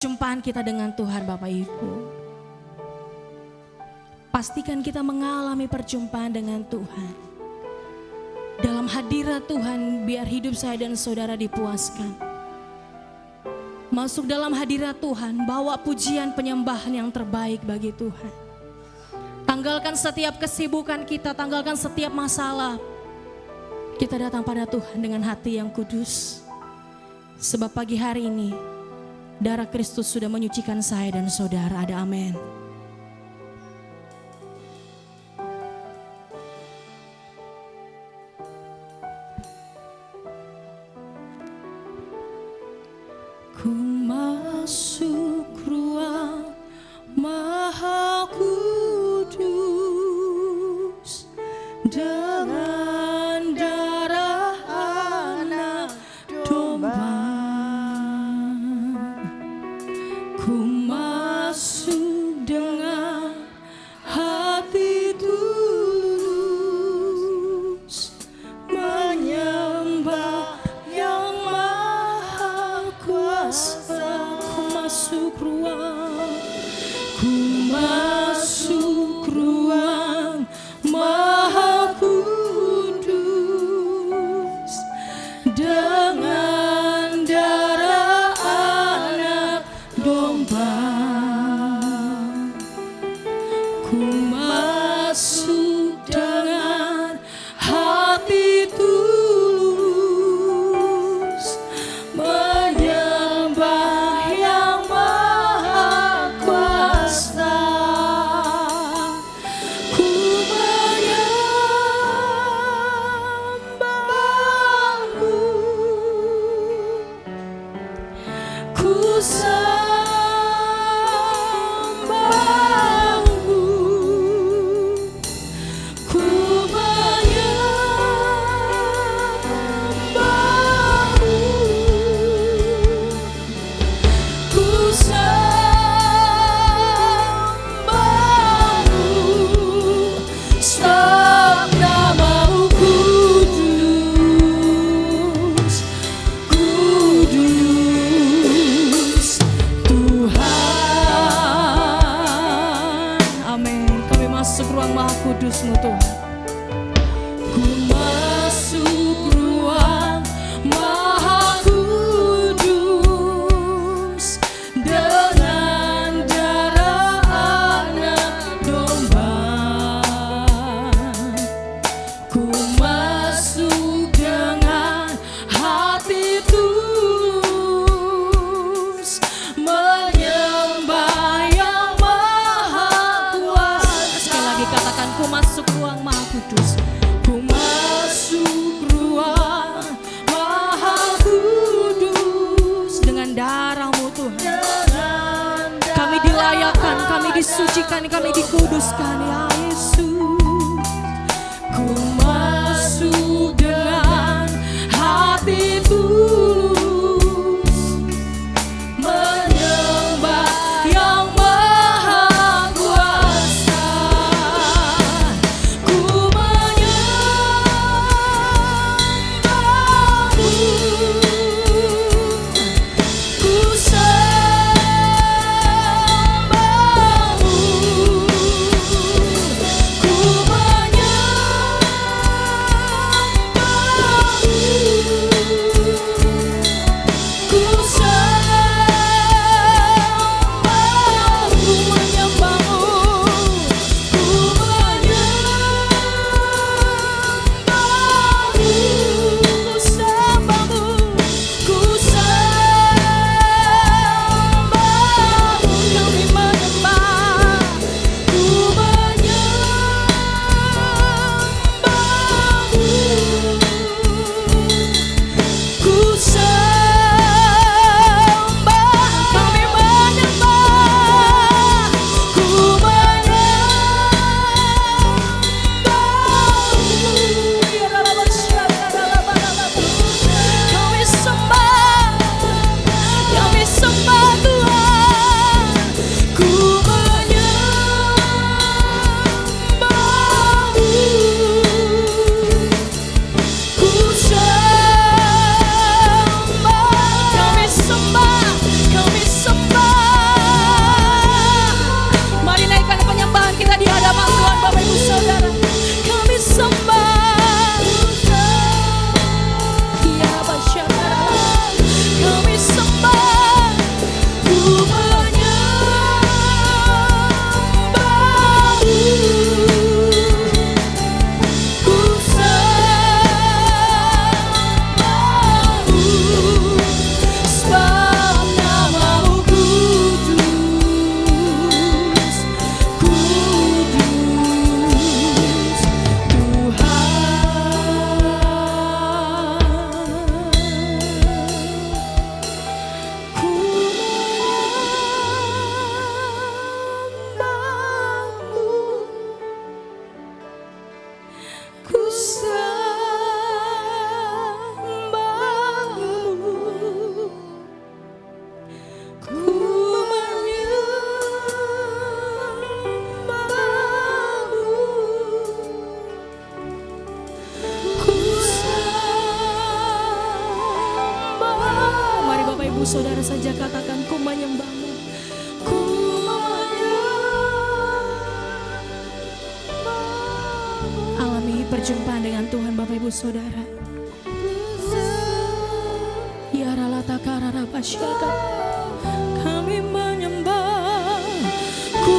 Perjumpaan kita dengan Tuhan Bapak Ibu. Pastikan kita mengalami perjumpaan dengan Tuhan. Dalam hadirat Tuhan biar hidup saya dan saudara dipuaskan. Masuk dalam hadirat Tuhan, bawa pujian penyembahan yang terbaik bagi Tuhan. Tanggalkan setiap kesibukan kita, tanggalkan setiap masalah. Kita datang pada Tuhan dengan hati yang kudus. Sebab pagi hari ini darah Kristus sudah menyucikan saya dan saudara. Ada amin. Ku masuk ruang Maha Kudus dengan darah anak domba. Ku masuk dengan hati tulus menyembah yang maha kuasa. Ku masuk ruang Maha Kudus dengan darah anak domba. Ku masuk dengan hati tulus menyembah yang maha kuasa. Ku menyembah-Mu, ku sembah-Mu, ku menyembah-Mu, ku sembah-Mu. Sebab nama-Mu kudus, kudus Tuhan. Amin. Kami masuk ruang Maha Kudus-Mu Tuhan. Ku masuk ruang Maha Kudus dengan darah anak domba. Ku masuk dengan hati tulus menyembah yang maha kuasa. Sekali lagi katakan, ku masuk ruang Maha Kudus. Ku masuk ruang Maha Kudus dengan darah-Mu Tuhan. Kami dilayakkan, kami disucikan, kami dikuduskan ya Yesus. Ku masuk dengan hati tulus menyembah yang maha kuasa. Ku menyembah-Mu, ku sembah-Mu, ku Ibu Saudara saja katakan, ku menyembah-Mu. Ku menyembah. Alami perjumpaan dengan Tuhan Bapak Ibu Saudara. Ya ralata karara pasyaka, kami menyembah. Ku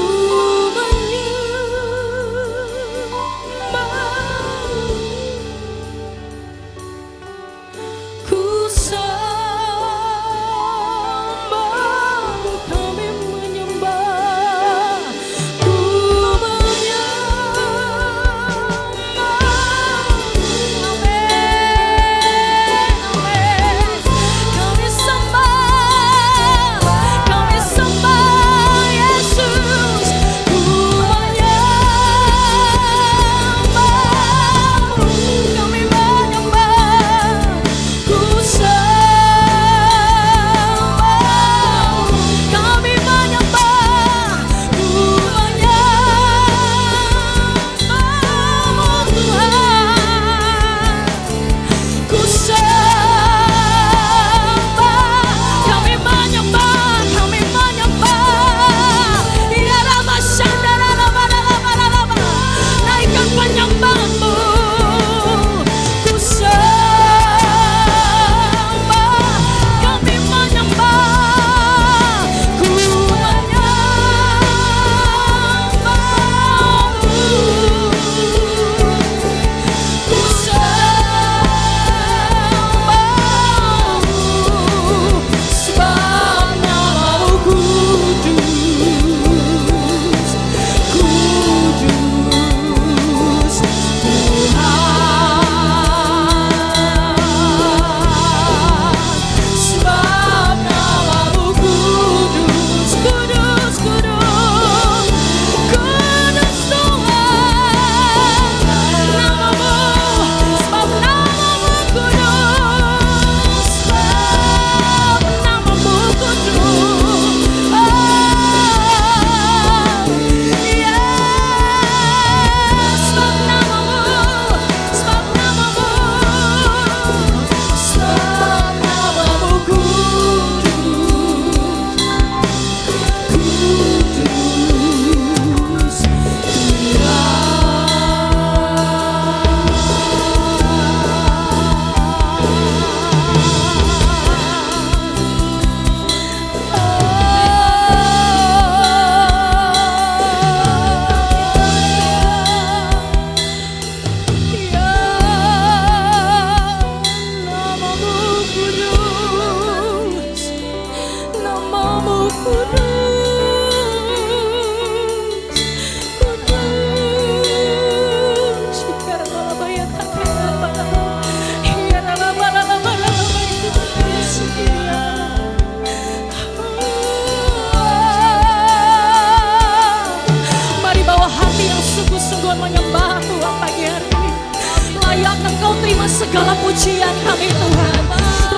segala pujian kami Tuhan.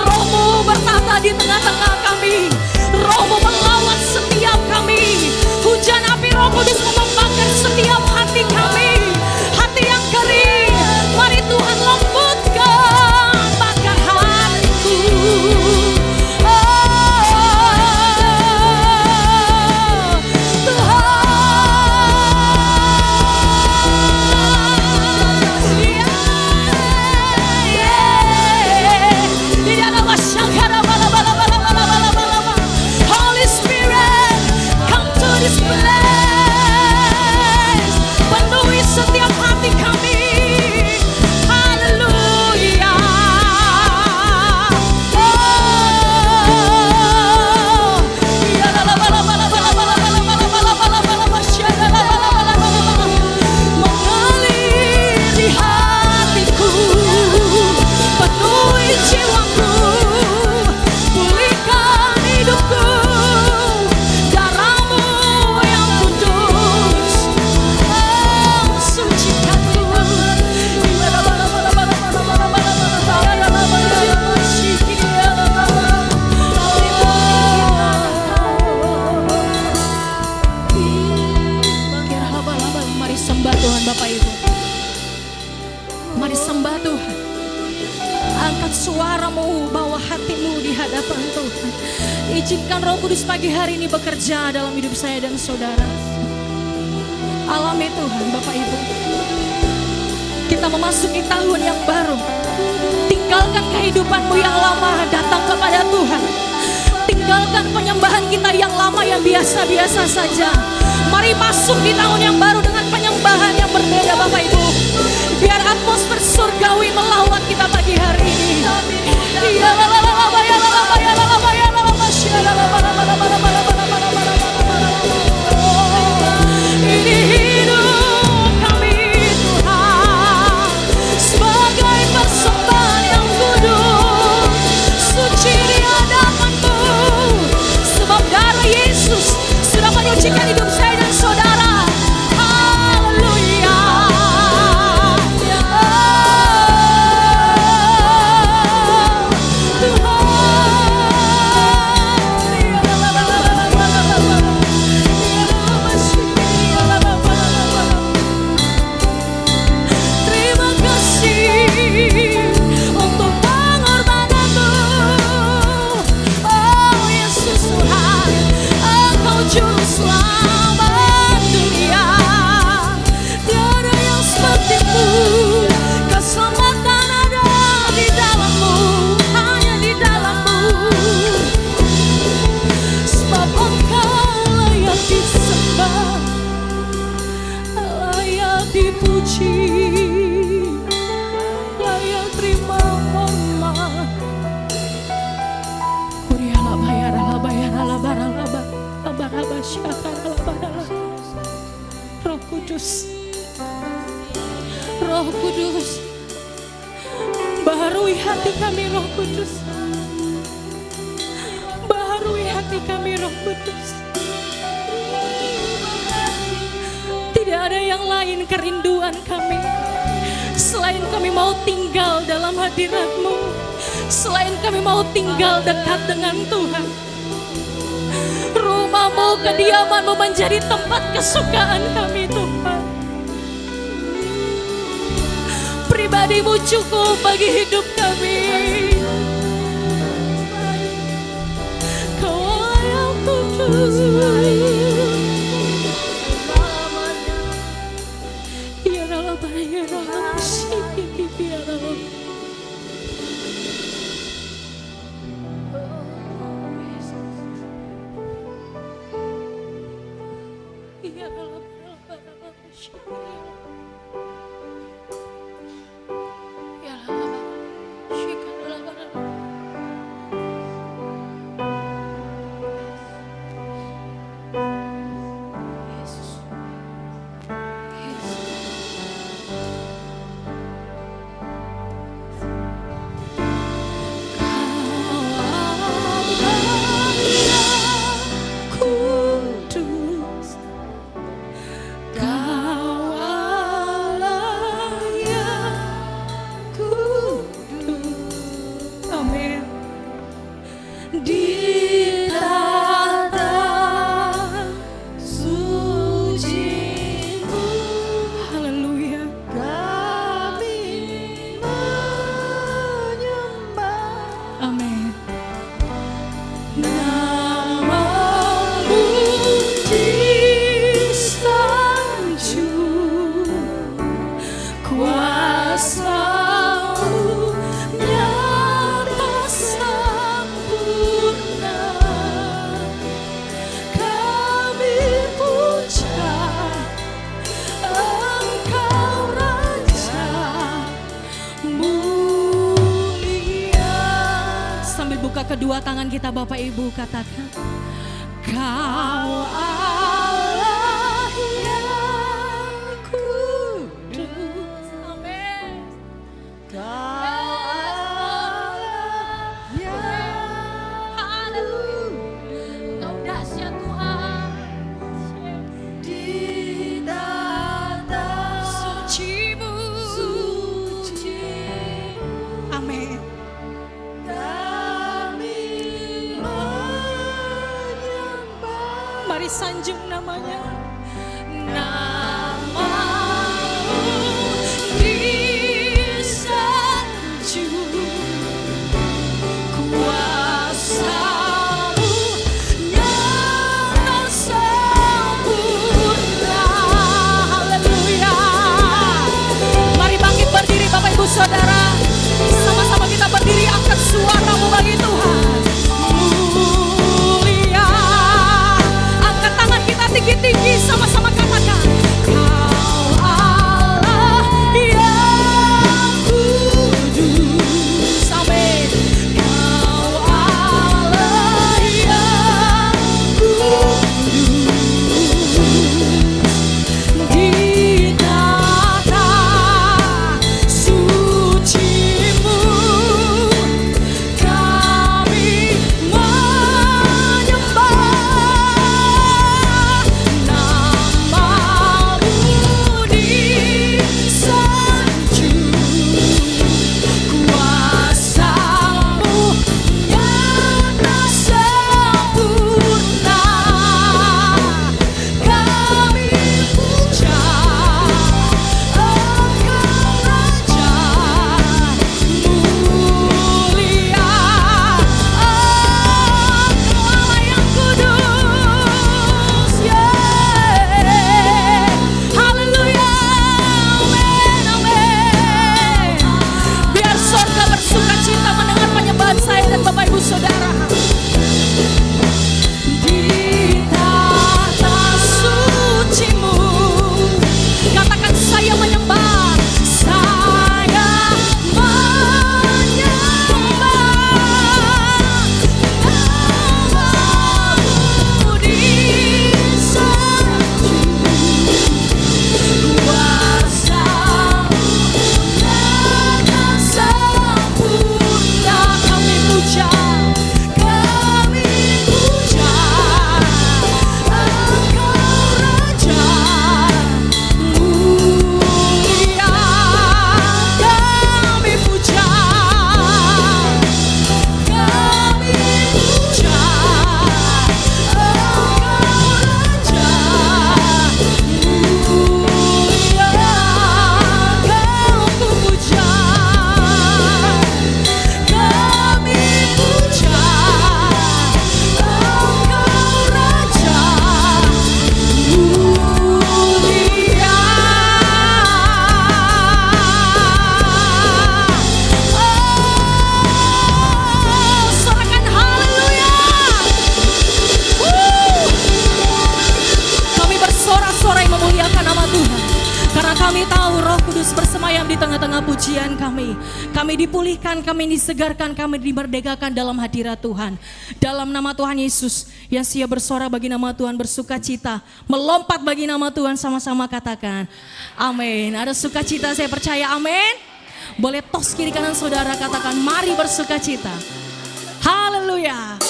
Roh-Mu bertata di tengah-tengah kami. Roh-Mu melawan setiap kami. Hujan api Roh Kudus membakar setiap hati kami. Hati yang kering, mari Tuhan lembutkan, bakar hatiku. Di dalam masyarakat hadapan Tuhan. Izinkan Roh Kudus pagi hari ini bekerja dalam hidup saya dan saudara. Alami Tuhan Bapak Ibu. Kita memasuki tahun yang baru. Tinggalkan kehidupanmu yang lama, datang kepada Tuhan. Tinggalkan penyembahan kita yang lama yang biasa-biasa saja. Mari masuk di tahun yang baru dengan penyembahan yang berbeda Bapak Ibu. Biar atmosfer surgawi melawat kita pagi hari ini. Ini hidup kami Tuhan, sebagai persembahan yang kudus, suci di hadapan-Mu. Sebab darah Yesus sudah menyucikan hidup saya dan saudara. Haleluya. Terima kasih untuk pengorbanan-Mu. Oh Yesus Tuhan, Engkau juru selamat dunia. Tiada yang seperti-Mu. Keselamatan ada di dalam-Mu, hanya di dalam-Mu. Sebab Engkau layak disembah, layak dipuji, layak terima hormat. Roh Kudus, Roh Kudus, baharui hati kami Roh Kudus, baharui hati kami Roh Kudus. Tidak ada yang lain kerinduan kami selain kami mau tinggal dalam hadirat-Mu, selain kami mau tinggal dekat dengan Tuhan. Rumah-Mu, kediaman-Mu menjadi tempat kesukaan kami Tuhan. Pribadi-Mu cukup bagi hidup kami. Kau yang kudus. Ya Allah, ya Allah, ya Allah. Kedua tangan kita Bapak Ibu katakan, Kau Allah yang kudus. Amin. Kau Allah yang haleluya. Kau dahsyat Tuhan. Di dalam suci-Mu. Amin. Mari sanjung namanya. Nama-Mu disanjung, kuasa kami. Kami dipulihkan, kami disegarkan, kami dimerdekakan dalam hadirat Tuhan. Dalam nama Tuhan Yesus, yang siap bersorak bagi nama Tuhan, bersuka cita, melompat bagi nama Tuhan, sama-sama katakan amin. Ada sukacita, saya percaya, amin. Boleh tos kiri kanan saudara, katakan mari bersuka cita. Haleluya.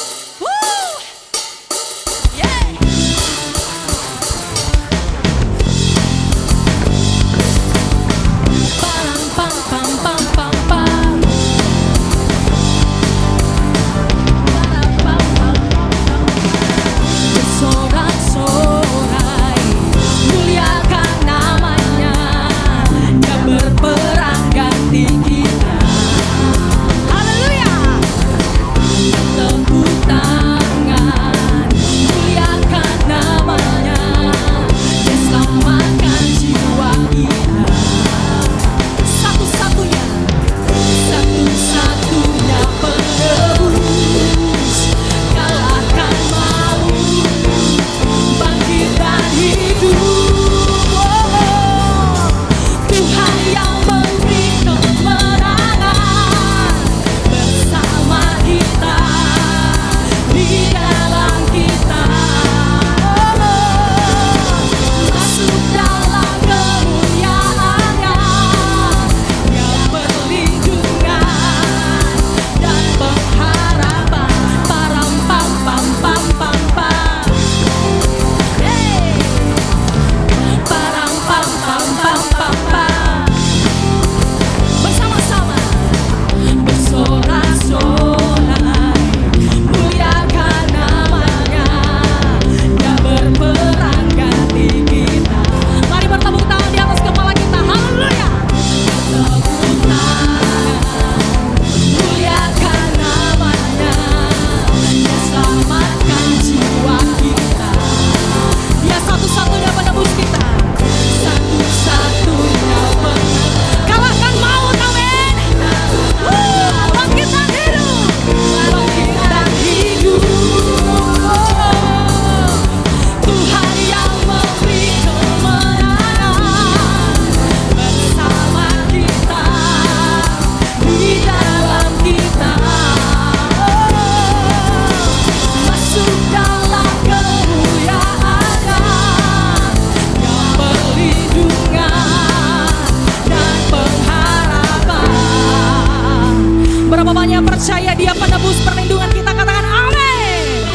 Percaya Dia penebus perlindungan kita, katakan amin.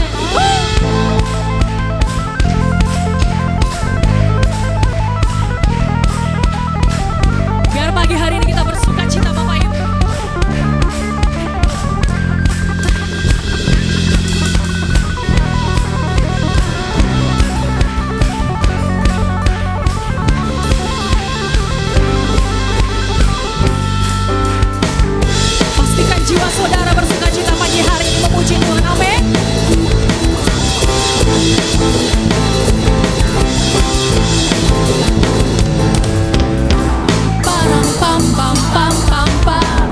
Biar pagi hari ini kita bersuka cita Bapak Ibu. Jiwa saudara bersuka cita pagi hari ini memuji Tuhan, amin. Param pam pam pam pam pam.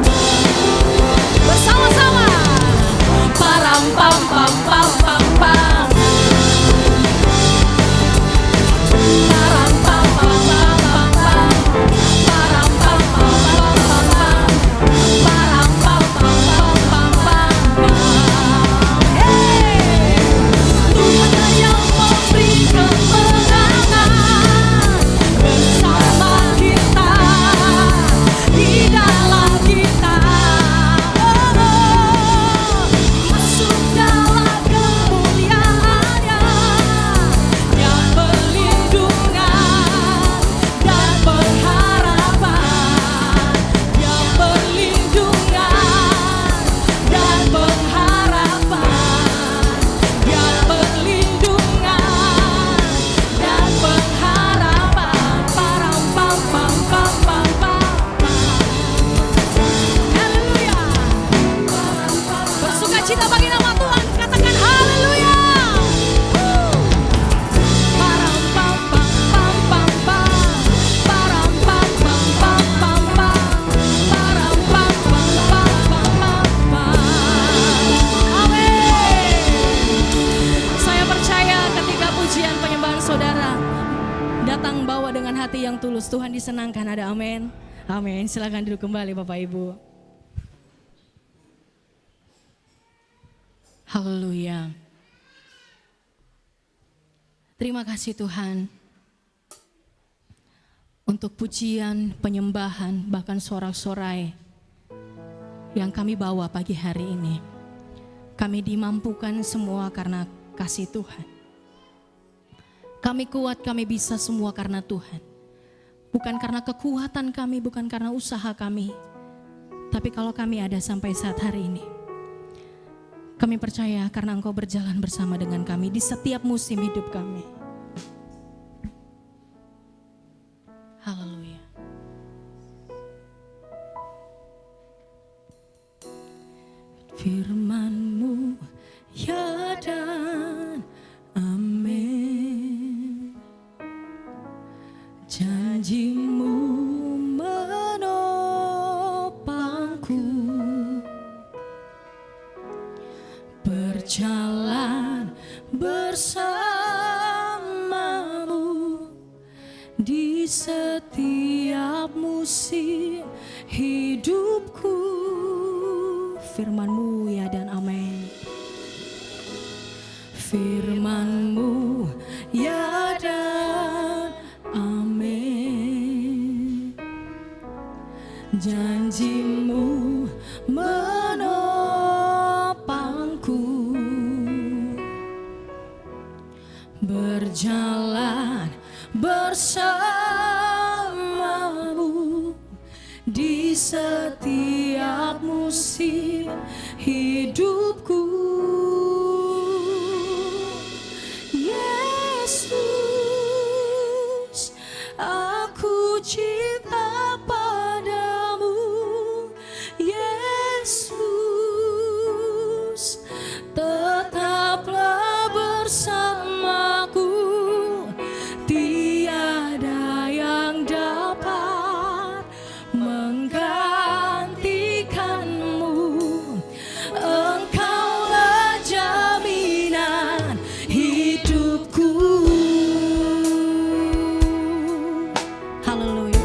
Bersama-sama. Param pam pam pam pam pam. Param pam pam pam pam pam. Param pam pam pam pam pam. Param pam pam pam pam pam. Tuhan yang memberi kemenangan bersama kita, di dalam kita. Masuk dalam kemuliaan-Nya yang perlindungan dan pengharapan, yang perlindungan dan pengharapan, yang perlindungan dan pengharapan. Param pam pam pam pam pam. Haleluya. Bersuka cita bagi nama Tuhan, katakan haleluya. Param pam pam pam pam pam. Param pam pam pam pam pam. Param pam pam pam pam pam. Amin. Saya percaya ketika pujian penyembahan saudara datang bawa dengan hati yang tulus, Tuhan disenangkan, ada amin. Amin. Silakan duduk kembali Bapak Ibu. Haleluya. Terima kasih Tuhan untuk pujian, penyembahan, bahkan sorak-sorai yang kami bawa pagi hari ini. Kami dimampukan semua karena kasih Tuhan. Kami kuat, kami bisa semua karena Tuhan. Bukan karena kekuatan kami, bukan karena usaha kami. Tapi kalau kami ada sampai saat hari ini, kami percaya karena Engkau berjalan bersama dengan kami di setiap musim hidup kami. Haleluya. Firman-Mu ya dan amin. Janji-Mu menopangku, berjalan bersama-Mu di setiap musim hidupku. Firman-Mu ya dan amin. Firman-Mu ya dan amin. Janji-Mu menopangku, berjalan bersama-Mu di setiap musim hidupku. Yesus, aku cinta padamu. Yesus, tetaplah bersamaku. Tiada yang dapat menggantikan-Mu. Engkaulah jaminan hidupku. Haleluya.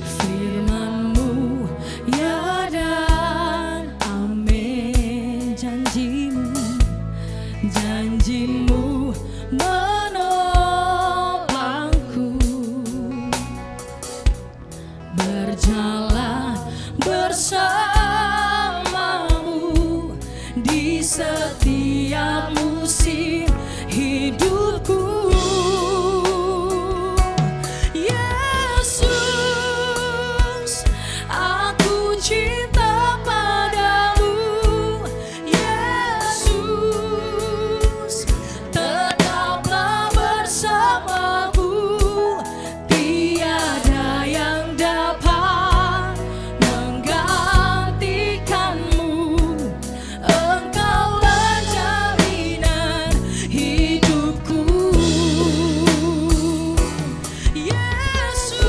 Firman-Mu ya dan amin. Janji-Mu menopangku, berjalan bersama-Mu di setiap musim hidupku. Yesus, aku cinta padamu. Yesus, tetaplah bersamaku. Tiada yang dapat menggantikan-Mu. Engkaulah jaminan hidupku. Yesus,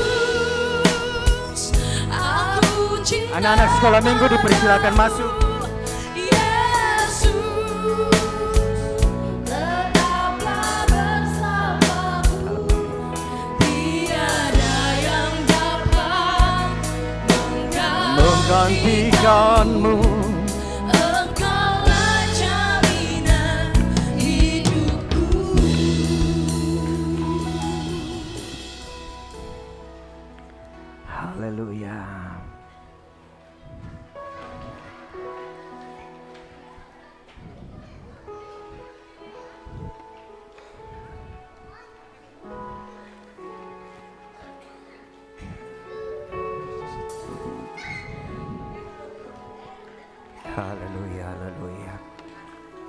aku cinta. Anak-anak sekolah minggu dipersilakan masuk. Yesus, tetaplah bersamaku. Tiada yang dapat Menggantikan-Mu. Engkaulah jaminan hidupku. Haleluya. Haleluya, haleluya.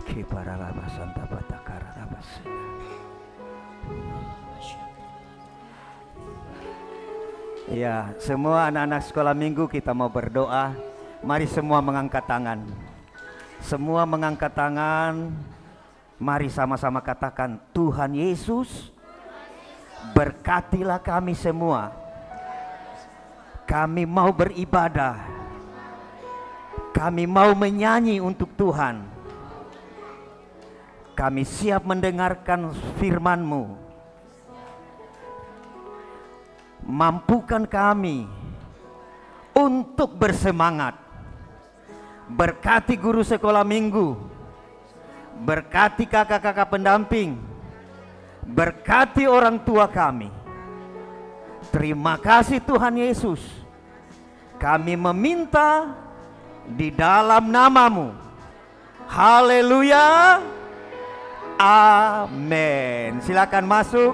Kiparalaba Santa Batakaralaba. Ya, semua anak-anak sekolah minggu kita mau berdoa. Mari semua mengangkat tangan. Semua mengangkat tangan. Mari sama-sama katakan, Tuhan Yesus, berkatilah kami semua. Kami mau beribadah. Kami mau menyanyi untuk Tuhan. Kami siap mendengarkan firman-Mu. Mampukan kami untuk bersemangat. Berkati guru sekolah minggu, berkati kakak-kakak pendamping, berkati orang tua kami. Terima kasih Tuhan Yesus. Kami meminta di dalam nama-Mu. Haleluya. Amin. Silakan masuk.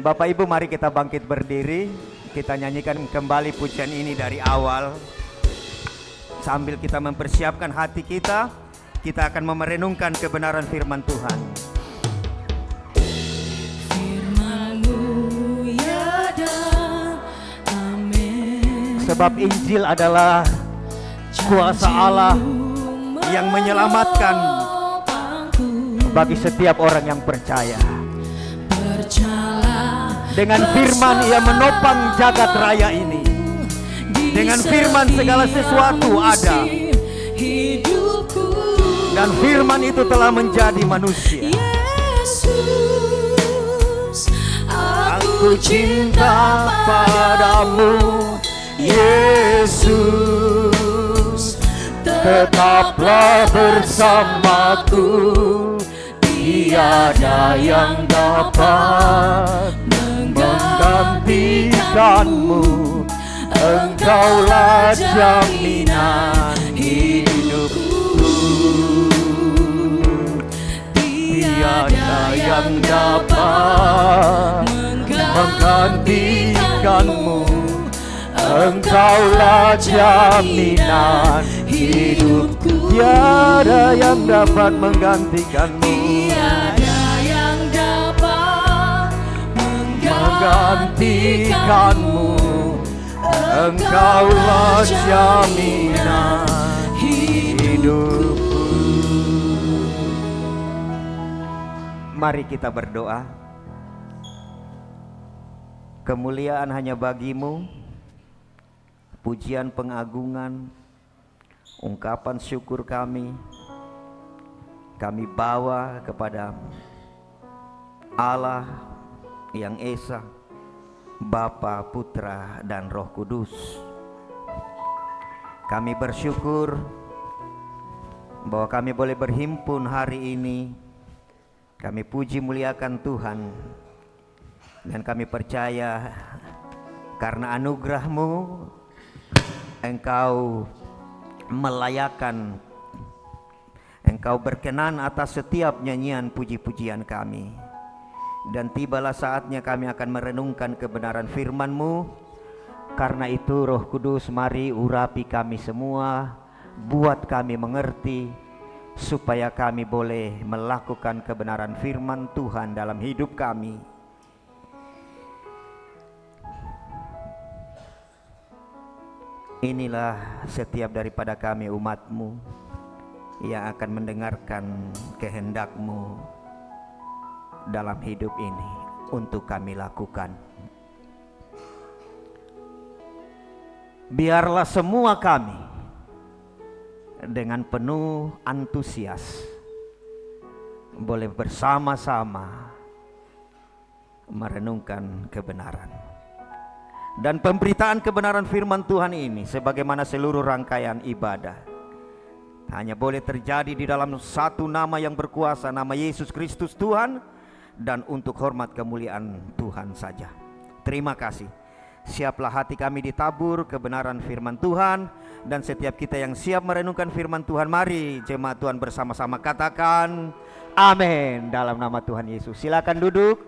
Bapak Ibu, mari kita bangkit berdiri. Kita nyanyikan kembali pujian ini dari awal. Sambil kita mempersiapkan hati kita akan merenungkan kebenaran firman Tuhan. Firman-Mu ya dan amin. Sebab Injil adalah kuasa Allah yang menyelamatkan bagi setiap orang yang percaya. Dengan firman Ia menopang jagat raya ini. Dengan firman segala sesuatu ada. Dan firman itu telah menjadi manusia. Yesus, Aku cinta padamu, Yesus. Tetaplah bersamaku. Tiada yang dapat menggantikanmu. Engkaulah jaminan hidupku. Tiada yang dapat menggantikanmu. Engkaulah jaminan hidupku. Tiada yang dapat menggantikanmu. tiada yang dapat Menggantikanmu. Engkaulah jaminan hidupku. Mari kita berdoa. Kemuliaan hanya bagi-Mu. Pujian pengagungan, ungkapan syukur kami bawa kepada Allah yang Esa, Bapa, Putra, dan Roh Kudus. Kami bersyukur bahwa kami boleh berhimpun hari ini. Kami puji muliakan Tuhan. Dan kami percaya karena anugerah-Mu, Engkau melayakan, Engkau berkenan atas setiap nyanyian puji-pujian kami. Dan tibalah saatnya kami akan merenungkan kebenaran firman-Mu. Karena itu Roh Kudus, mari urapi kami semua, buat kami mengerti, supaya kami boleh melakukan kebenaran firman Tuhan dalam hidup kami. Inilah setiap daripada kami umat-Mu yang akan mendengarkan kehendak-Mu dalam hidup ini untuk kami lakukan. Biarlah semua kami dengan penuh antusias boleh bersama-sama merenungkan kebenaran dan pemberitaan kebenaran firman Tuhan ini, sebagaimana seluruh rangkaian ibadah hanya boleh terjadi di dalam satu nama yang berkuasa, nama Yesus Kristus Tuhan, dan untuk hormat kemuliaan Tuhan saja. Terima kasih. Siaplah hati kami ditabur kebenaran firman Tuhan. Dan setiap kita yang siap merenungkan firman Tuhan, mari jemaat Tuhan bersama-sama katakan amin dalam nama Tuhan Yesus. Silakan duduk.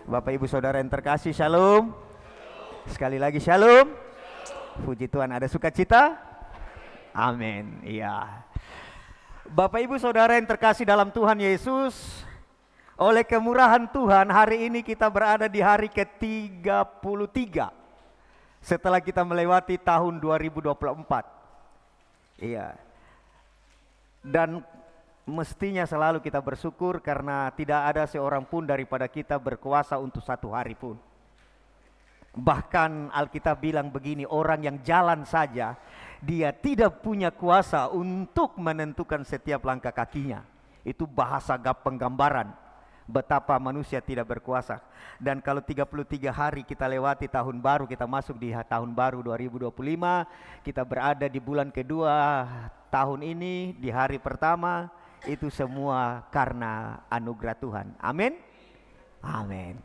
Bapak Ibu Saudara yang terkasih, shalom. Sekali lagi shalom. Puji Tuhan, ada sukacita? Amin. Iya. Bapak Ibu Saudara yang terkasih dalam Tuhan Yesus, oleh kemurahan Tuhan, hari ini kita berada di hari ke-33 setelah kita melewati tahun 2024. Iya. Dan mestinya selalu kita bersyukur karena tidak ada seorang pun daripada kita berkuasa untuk satu hari pun. Bahkan Alkitab bilang begini, orang yang jalan saja dia tidak punya kuasa untuk menentukan setiap langkah kakinya. Itu bahasa penggambaran betapa manusia tidak berkuasa. Dan kalau 33 hari kita lewati tahun baru, kita masuk di tahun baru 2025, kita berada di bulan kedua tahun ini, di hari pertama, itu semua karena anugerah Tuhan. Amin. Amin.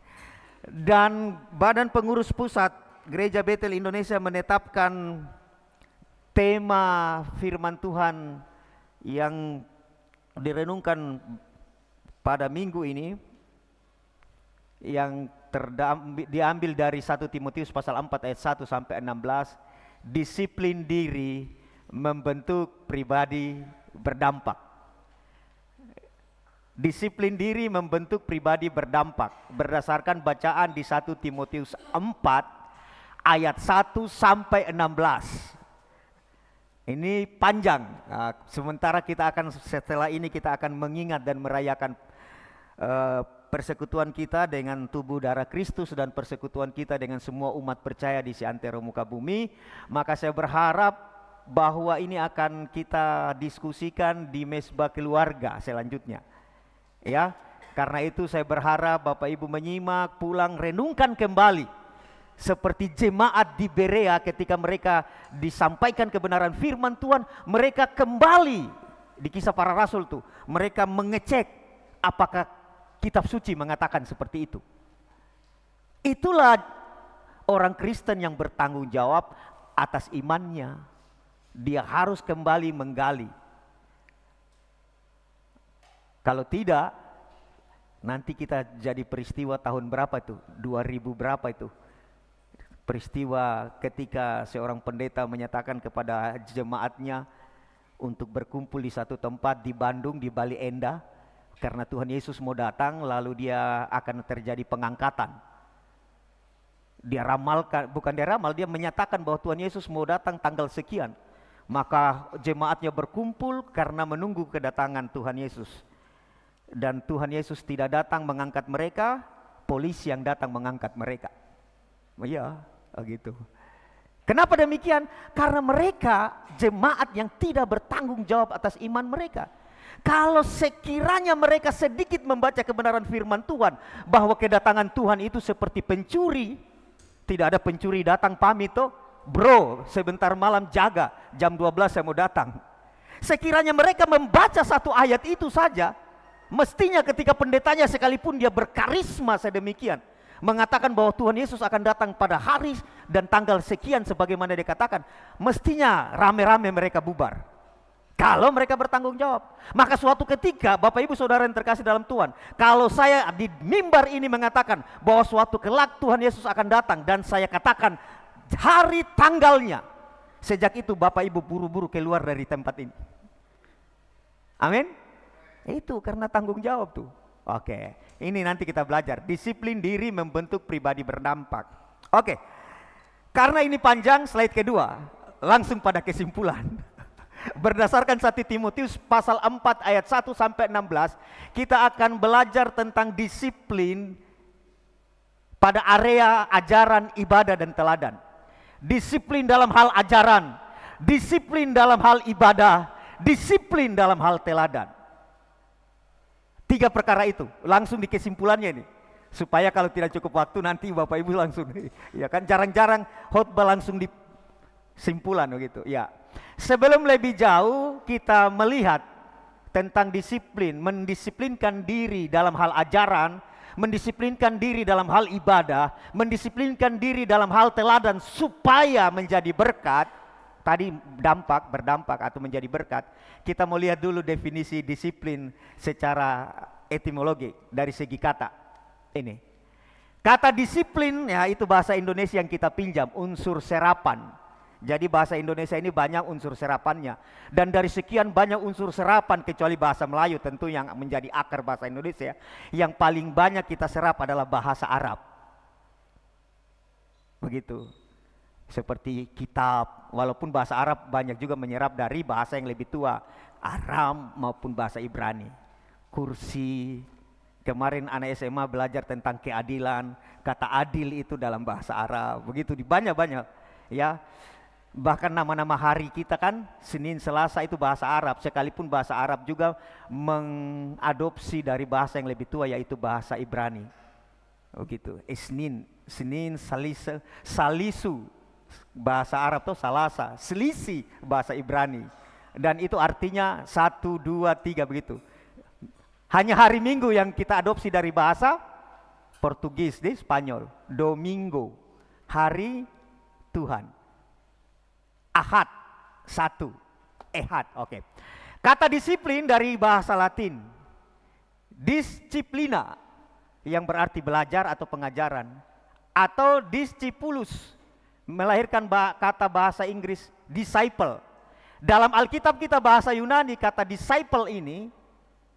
Dan Badan Pengurus Pusat Gereja Betel Indonesia menetapkan tema firman Tuhan yang direnungkan pada minggu ini, yang diambil dari 1 Timotius pasal 4 ayat 1 sampai 16. Disiplin diri membentuk pribadi berdampak. Disiplin diri membentuk pribadi berdampak. Berdasarkan bacaan di 1 Timotius 4 ayat 1 sampai 16. Ini panjang. Sementara setelah ini kita akan mengingat dan merayakan persekutuan kita dengan tubuh darah Kristus dan persekutuan kita dengan semua umat percaya di seantero muka bumi. Maka saya berharap bahwa ini akan kita diskusikan di mesbah keluarga selanjutnya. Ya, karena itu saya berharap Bapak Ibu menyimak, pulang renungkan kembali. Seperti jemaat di Berea ketika mereka disampaikan kebenaran firman Tuhan, mereka kembali di Kisah Para Rasul tuh. Mereka mengecek apakah kitab suci mengatakan seperti itu. Itulah orang Kristen yang bertanggung jawab atas imannya. Dia harus kembali menggali. Kalau tidak, nanti kita jadi peristiwa tahun berapa itu? 2000 berapa itu? Peristiwa ketika seorang pendeta menyatakan kepada jemaatnya untuk berkumpul di satu tempat di Bandung, di Bali Endah, karena Tuhan Yesus mau datang, lalu dia akan terjadi pengangkatan. Dia ramalkan, bukan dia ramal, dia menyatakan bahwa Tuhan Yesus mau datang tanggal sekian. Maka jemaatnya berkumpul karena menunggu kedatangan Tuhan Yesus. Dan Tuhan Yesus tidak datang mengangkat mereka, polisi yang datang mengangkat mereka. Iya, gitu. Kenapa demikian? Karena mereka jemaat yang tidak bertanggung jawab atas iman mereka. Kalau sekiranya mereka sedikit membaca kebenaran firman Tuhan, bahwa kedatangan Tuhan itu seperti pencuri. Tidak ada pencuri datang pamit toh, bro sebentar malam jaga, jam 12 saya mau datang. Sekiranya mereka membaca satu ayat itu saja, mestinya ketika pendetanya sekalipun dia berkarisma sedemikian, mengatakan bahwa Tuhan Yesus akan datang pada hari dan tanggal sekian sebagaimana dikatakan, mestinya rame-rame mereka bubar. Kalau mereka bertanggung jawab, maka suatu ketika Bapak Ibu Saudara yang terkasih dalam Tuhan, kalau saya di mimbar ini mengatakan bahwa suatu kelak Tuhan Yesus akan datang dan saya katakan hari tanggalnya, sejak itu Bapak Ibu buru-buru keluar dari tempat ini. Amin. Itu karena tanggung jawab tuh. Oke, ini nanti kita belajar. Disiplin diri membentuk pribadi berdampak. Oke, karena ini panjang, slide kedua. Langsung pada kesimpulan. Berdasarkan 1 Timotius pasal 4 ayat 1 sampai 16, kita akan belajar tentang disiplin pada area ajaran, ibadah, dan teladan. Disiplin dalam hal ajaran, disiplin dalam hal ibadah, disiplin dalam hal teladan. 3 perkara itu, langsung di kesimpulannya ini. Supaya kalau tidak cukup waktu nanti Bapak Ibu langsung, ya kan jarang-jarang khotbah langsung di simpulan begitu. Ya. Sebelum lebih jauh kita melihat tentang disiplin, mendisiplinkan diri dalam hal ajaran, mendisiplinkan diri dalam hal ibadah, mendisiplinkan diri dalam hal teladan supaya menjadi berkat. Tadi berdampak atau menjadi berkat. Kita mau lihat dulu definisi disiplin secara etimologi dari segi kata. Ini. Kata disiplin ya itu bahasa Indonesia yang kita pinjam, unsur serapan. Jadi bahasa Indonesia ini banyak unsur serapannya. Dan dari sekian banyak unsur serapan kecuali bahasa Melayu tentu yang menjadi akar bahasa Indonesia, yang paling banyak kita serap adalah bahasa Arab. Begitu. Seperti kitab, walaupun bahasa Arab banyak juga menyerap dari bahasa yang lebih tua, Aram maupun bahasa Ibrani. Kursi, kemarin anak SMA belajar tentang keadilan, kata adil itu dalam bahasa Arab, begitu di banyak-banyak ya. Bahkan nama-nama hari kita kan Senin, Selasa itu bahasa Arab, sekalipun bahasa Arab juga mengadopsi dari bahasa yang lebih tua yaitu bahasa Ibrani. Oh gitu. Isnin, Senin, Salisu bahasa Arab tuh Salasa, Selisi bahasa Ibrani. Dan itu artinya 1, 2, 3 begitu. Hanya hari Minggu yang kita adopsi dari bahasa Portugis di Spanyol, Domingo, hari Tuhan. Ahad, 1, Ehad, oke. Kata disiplin dari bahasa Latin, disciplina, yang berarti belajar atau pengajaran, atau discipulus, melahirkan kata bahasa Inggris disciple. Dalam Alkitab kita bahasa Yunani, kata disciple ini,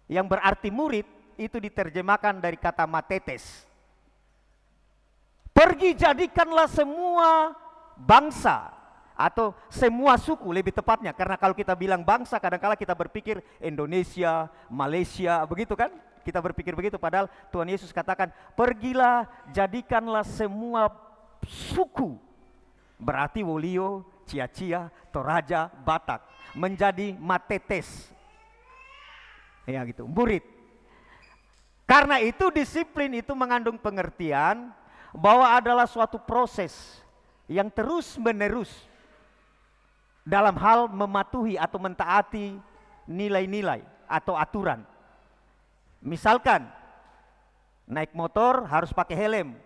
yang berarti murid, itu diterjemahkan dari kata matetes. Pergi jadikanlah semua bangsa, atau semua suku lebih tepatnya, karena kalau kita bilang bangsa kadang-kala kita berpikir Indonesia, Malaysia, begitu kan? Kita berpikir begitu, padahal Tuhan Yesus katakan pergilah jadikanlah semua suku, berarti Wolio, Cia-Cia, Toraja, Batak, menjadi matetes, ya gitu, murid. Karena itu disiplin itu mengandung pengertian bahwa adalah suatu proses yang terus menerus dalam hal mematuhi atau mentaati nilai-nilai atau aturan. Misalkan naik motor harus pakai helm.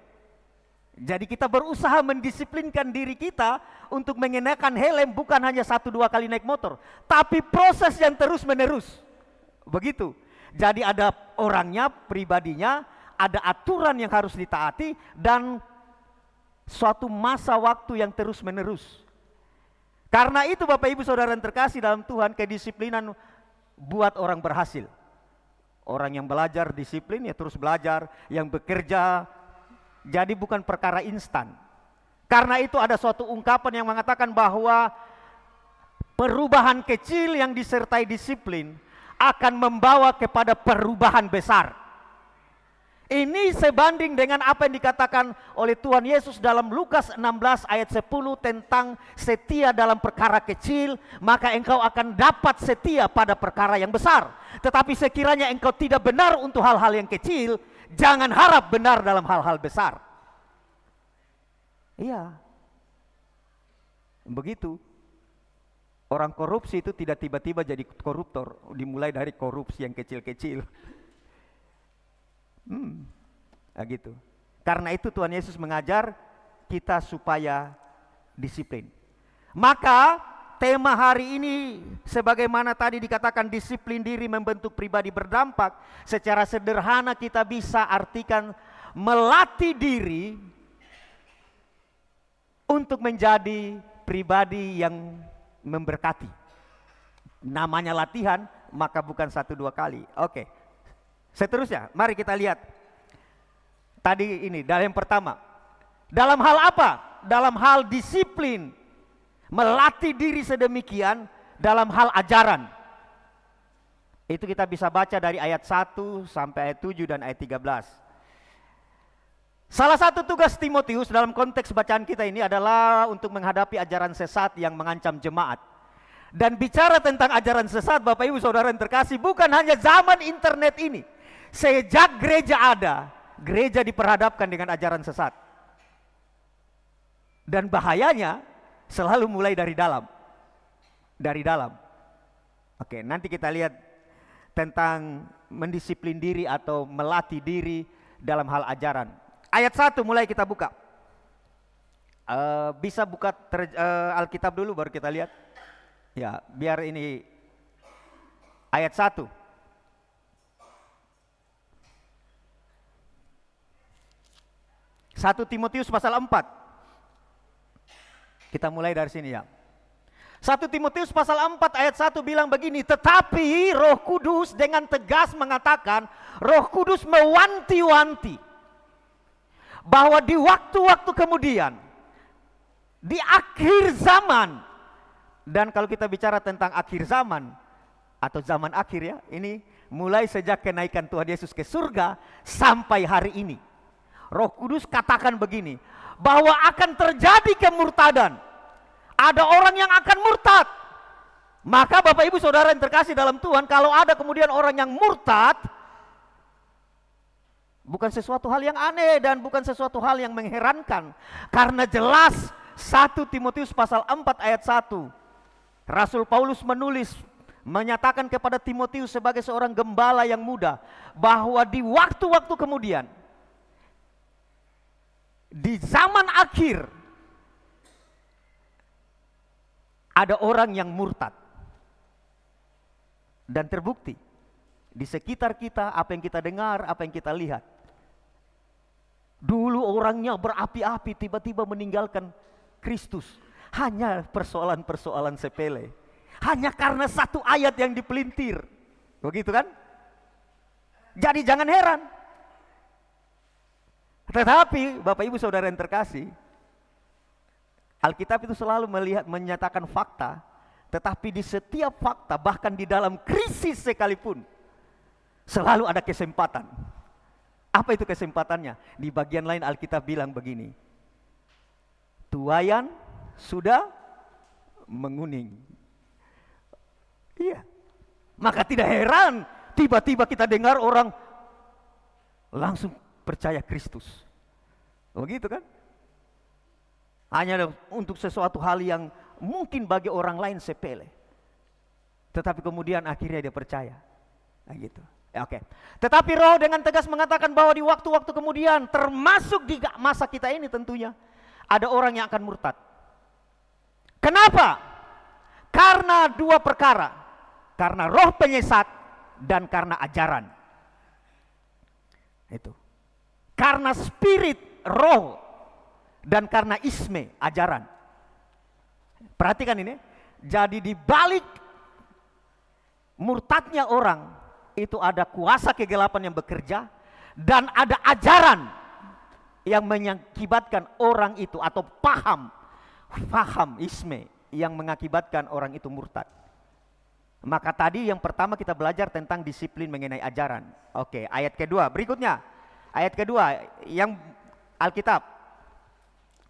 Jadi kita berusaha mendisiplinkan diri kita untuk mengenakan helm bukan hanya 1-2 kali naik motor, tapi proses yang terus menerus. Begitu. Jadi ada orangnya, pribadinya, ada aturan yang harus ditaati dan suatu masa waktu yang terus menerus. Karena itu Bapak Ibu Saudara yang terkasih dalam Tuhan, kedisiplinan buat orang berhasil. Orang yang belajar disiplin ya terus belajar, yang bekerja jadi bukan perkara instan. Karena itu ada suatu ungkapan yang mengatakan bahwa perubahan kecil yang disertai disiplin akan membawa kepada perubahan besar. Ini sebanding dengan apa yang dikatakan oleh Tuhan Yesus dalam Lukas 16 ayat 10 tentang setia dalam perkara kecil, maka engkau akan dapat setia pada perkara yang besar. Tetapi sekiranya engkau tidak benar untuk hal-hal yang kecil, jangan harap benar dalam hal-hal besar. Iya. Begitu. Orang korupsi itu tidak tiba-tiba jadi koruptor, dimulai dari korupsi yang kecil-kecil. Gitu. Karena itu Tuhan Yesus mengajar kita supaya disiplin. Maka tema hari ini sebagaimana tadi dikatakan disiplin diri membentuk pribadi berdampak, secara sederhana kita bisa artikan melatih diri untuk menjadi pribadi yang memberkati. Namanya latihan, maka bukan 1-2 kali. Oke. Seterusnya, mari kita lihat. Tadi ini, dalam yang pertama. Dalam hal apa? Dalam hal disiplin. Melatih diri sedemikian dalam hal ajaran. Itu kita bisa baca dari ayat 1 sampai ayat 7 dan ayat 13. Salah satu tugas Timotius dalam konteks bacaan kita ini adalah untuk menghadapi ajaran sesat yang mengancam jemaat. Dan bicara tentang ajaran sesat, Bapak Ibu Saudara yang terkasih, bukan hanya zaman internet ini. Sejak gereja ada, gereja diperhadapkan dengan ajaran sesat. Dan bahayanya selalu mulai dari dalam. Dari dalam. Oke, nanti kita lihat tentang mendisiplin diri atau melatih diri dalam hal ajaran. Ayat 1 mulai kita buka. Bisa buka Alkitab dulu baru kita lihat. Ya, biar ini ayat 1. 1 Timotius pasal 4. Kita mulai dari sini ya. 1 Timotius pasal 4 ayat 1 bilang begini, tetapi Roh Kudus dengan tegas mengatakan, Roh Kudus mewanti-wanti bahwa di waktu-waktu kemudian, di akhir zaman, dan kalau kita bicara tentang akhir zaman atau zaman akhir ya, ini mulai sejak kenaikan Tuhan Yesus ke surga sampai hari ini. Roh Kudus katakan begini, bahwa akan terjadi kemurtadan, ada orang yang akan murtad. Maka Bapak Ibu Saudara yang terkasih dalam Tuhan, kalau ada kemudian orang yang murtad, bukan sesuatu hal yang aneh dan bukan sesuatu hal yang mengherankan. Karena jelas 1 Timotius pasal 4 ayat 1, Rasul Paulus menulis, menyatakan kepada Timotius sebagai seorang gembala yang muda, bahwa di waktu-waktu kemudian, di zaman akhir, ada orang yang murtad. Dan terbukti di sekitar kita, apa yang kita dengar, apa yang kita lihat. Dulu orangnya berapi-api, tiba-tiba meninggalkan Kristus. Hanya persoalan-persoalan sepele. Hanya karena satu ayat yang dipelintir. Begitu kan? Jadi jangan heran. Tetapi Bapak Ibu Saudara yang terkasih, Alkitab itu selalu menyatakan fakta. Tetapi di setiap fakta, bahkan di dalam krisis sekalipun, selalu ada kesempatan. Apa itu kesempatannya? Di bagian lain Alkitab bilang begini, tuaian sudah menguning. Iya. Maka tidak heran tiba-tiba kita dengar orang langsung percaya Kristus. Begitu kan? Hanya untuk sesuatu hal yang mungkin bagi orang lain sepele, tetapi kemudian akhirnya dia percaya. Nah, gitu. Oke. Tetapi Roh dengan tegas mengatakan bahwa di waktu-waktu kemudian, termasuk di masa kita ini tentunya, ada orang yang akan murtad. Kenapa? Karena dua perkara. Karena roh penyesat dan karena ajaran. Itu. Karena spirit, roh, dan karena isme, ajaran. Perhatikan ini, jadi di balik murtadnya orang itu ada kuasa kegelapan yang bekerja dan ada ajaran yang mengakibatkan orang itu, atau paham isme yang mengakibatkan orang itu murtad. Maka tadi yang pertama kita belajar tentang disiplin mengenai ajaran. Oke, ayat kedua berikutnya. Ayat kedua yang Alkitab.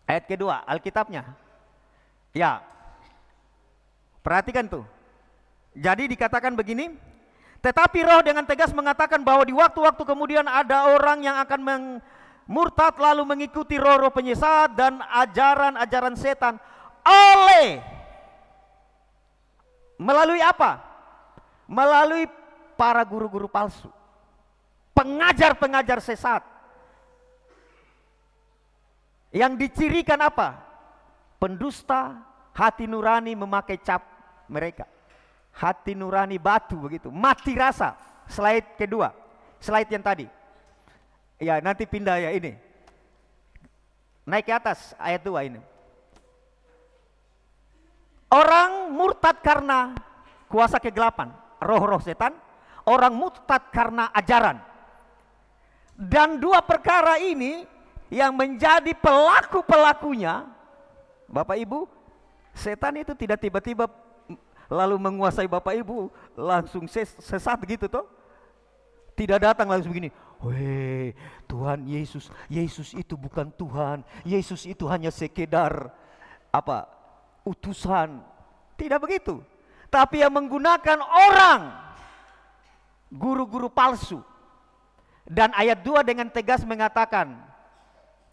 Ayat kedua Alkitabnya. Ya. Perhatikan tuh. Jadi dikatakan begini, tetapi Roh dengan tegas mengatakan bahwa di waktu-waktu kemudian ada orang yang akan murtad lalu mengikuti roh-roh penyesat dan ajaran-ajaran setan melalui apa? Melalui para guru-guru palsu, pengajar-pengajar sesat, yang dicirikan apa? Pendusta, hati nurani memakai cap mereka. Hati nurani batu begitu, mati rasa. Slide kedua, slide yang tadi. Ya nanti pindah ya ini. Naik ke atas ayat 2 ini. Orang murtad karena kuasa kegelapan, roh-roh setan. Orang murtad karena ajaran. Dan dua perkara ini yang menjadi pelaku-pelakunya, Bapak Ibu, setan itu tidak tiba-tiba lalu menguasai Bapak Ibu langsung sesat gitu toh. Tidak datang langsung begini, weh Tuhan Yesus, Yesus itu bukan Tuhan, Yesus itu hanya sekedar utusan. Tidak begitu. Tapi yang menggunakan orang, guru-guru palsu. Dan ayat 2 dengan tegas mengatakan,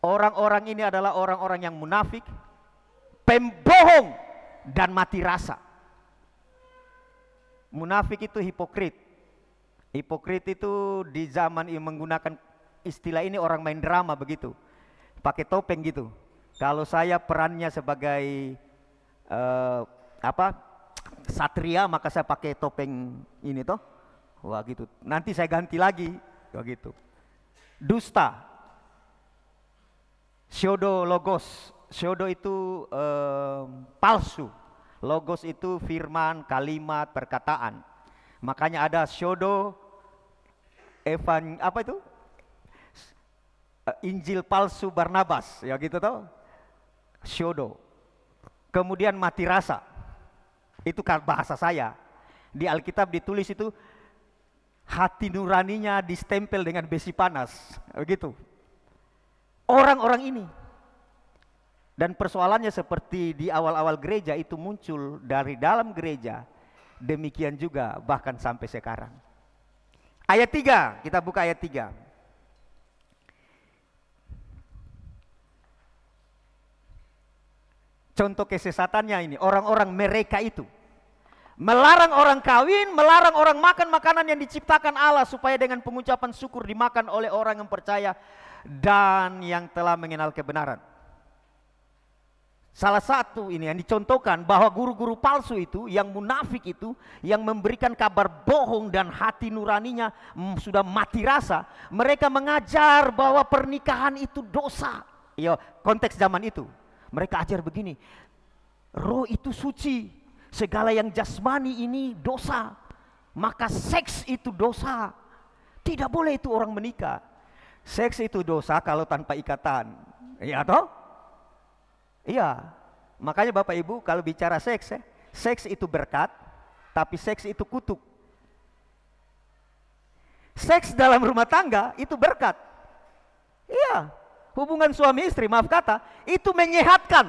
orang-orang ini adalah orang-orang yang munafik, pembohong, dan mati rasa. Munafik itu hipokrit. Hipokrit itu di zaman ini menggunakan istilah ini orang main drama begitu. Pakai topeng gitu. Kalau saya perannya sebagai satria, maka saya pakai topeng ini toh. Wah gitu. Nanti saya ganti lagi. Wah gitu. Dusta. Pseudo logos. Pseudo itu palsu. Logos itu firman, kalimat, perkataan. Makanya ada pseudo Injil palsu Barnabas, ya gitu toh. Pseudo. Kemudian mati rasa. Itu kan bahasa saya. Di Alkitab ditulis itu hati nuraninya distempel dengan besi panas, begitu. Orang-orang ini Dan persoalannya seperti di awal-awal gereja itu muncul dari dalam gereja, demikian juga bahkan sampai sekarang. Ayat 3, kita buka ayat 3. Contoh kesesatannya ini, orang-orang mereka itu melarang orang kawin, melarang orang makan makanan yang diciptakan Allah supaya dengan pengucapan syukur dimakan oleh orang yang percaya dan yang telah mengenal kebenaran. Salah satu ini yang dicontohkan bahwa guru-guru palsu itu, yang munafik itu, yang memberikan kabar bohong dan hati nuraninya sudah mati rasa, mereka mengajar bahwa pernikahan itu dosa. Ya, konteks zaman itu. Mereka ajar begini, roh itu suci, segala yang jasmani ini dosa, maka seks itu dosa. Tidak boleh itu orang menikah. Seks itu dosa kalau tanpa ikatan. Iya toh? Iya. Makanya Bapak Ibu kalau bicara seks, seks itu berkat, tapi seks itu kutuk. Seks dalam rumah tangga itu berkat. Iya. Hubungan suami istri, maaf kata, itu menyehatkan.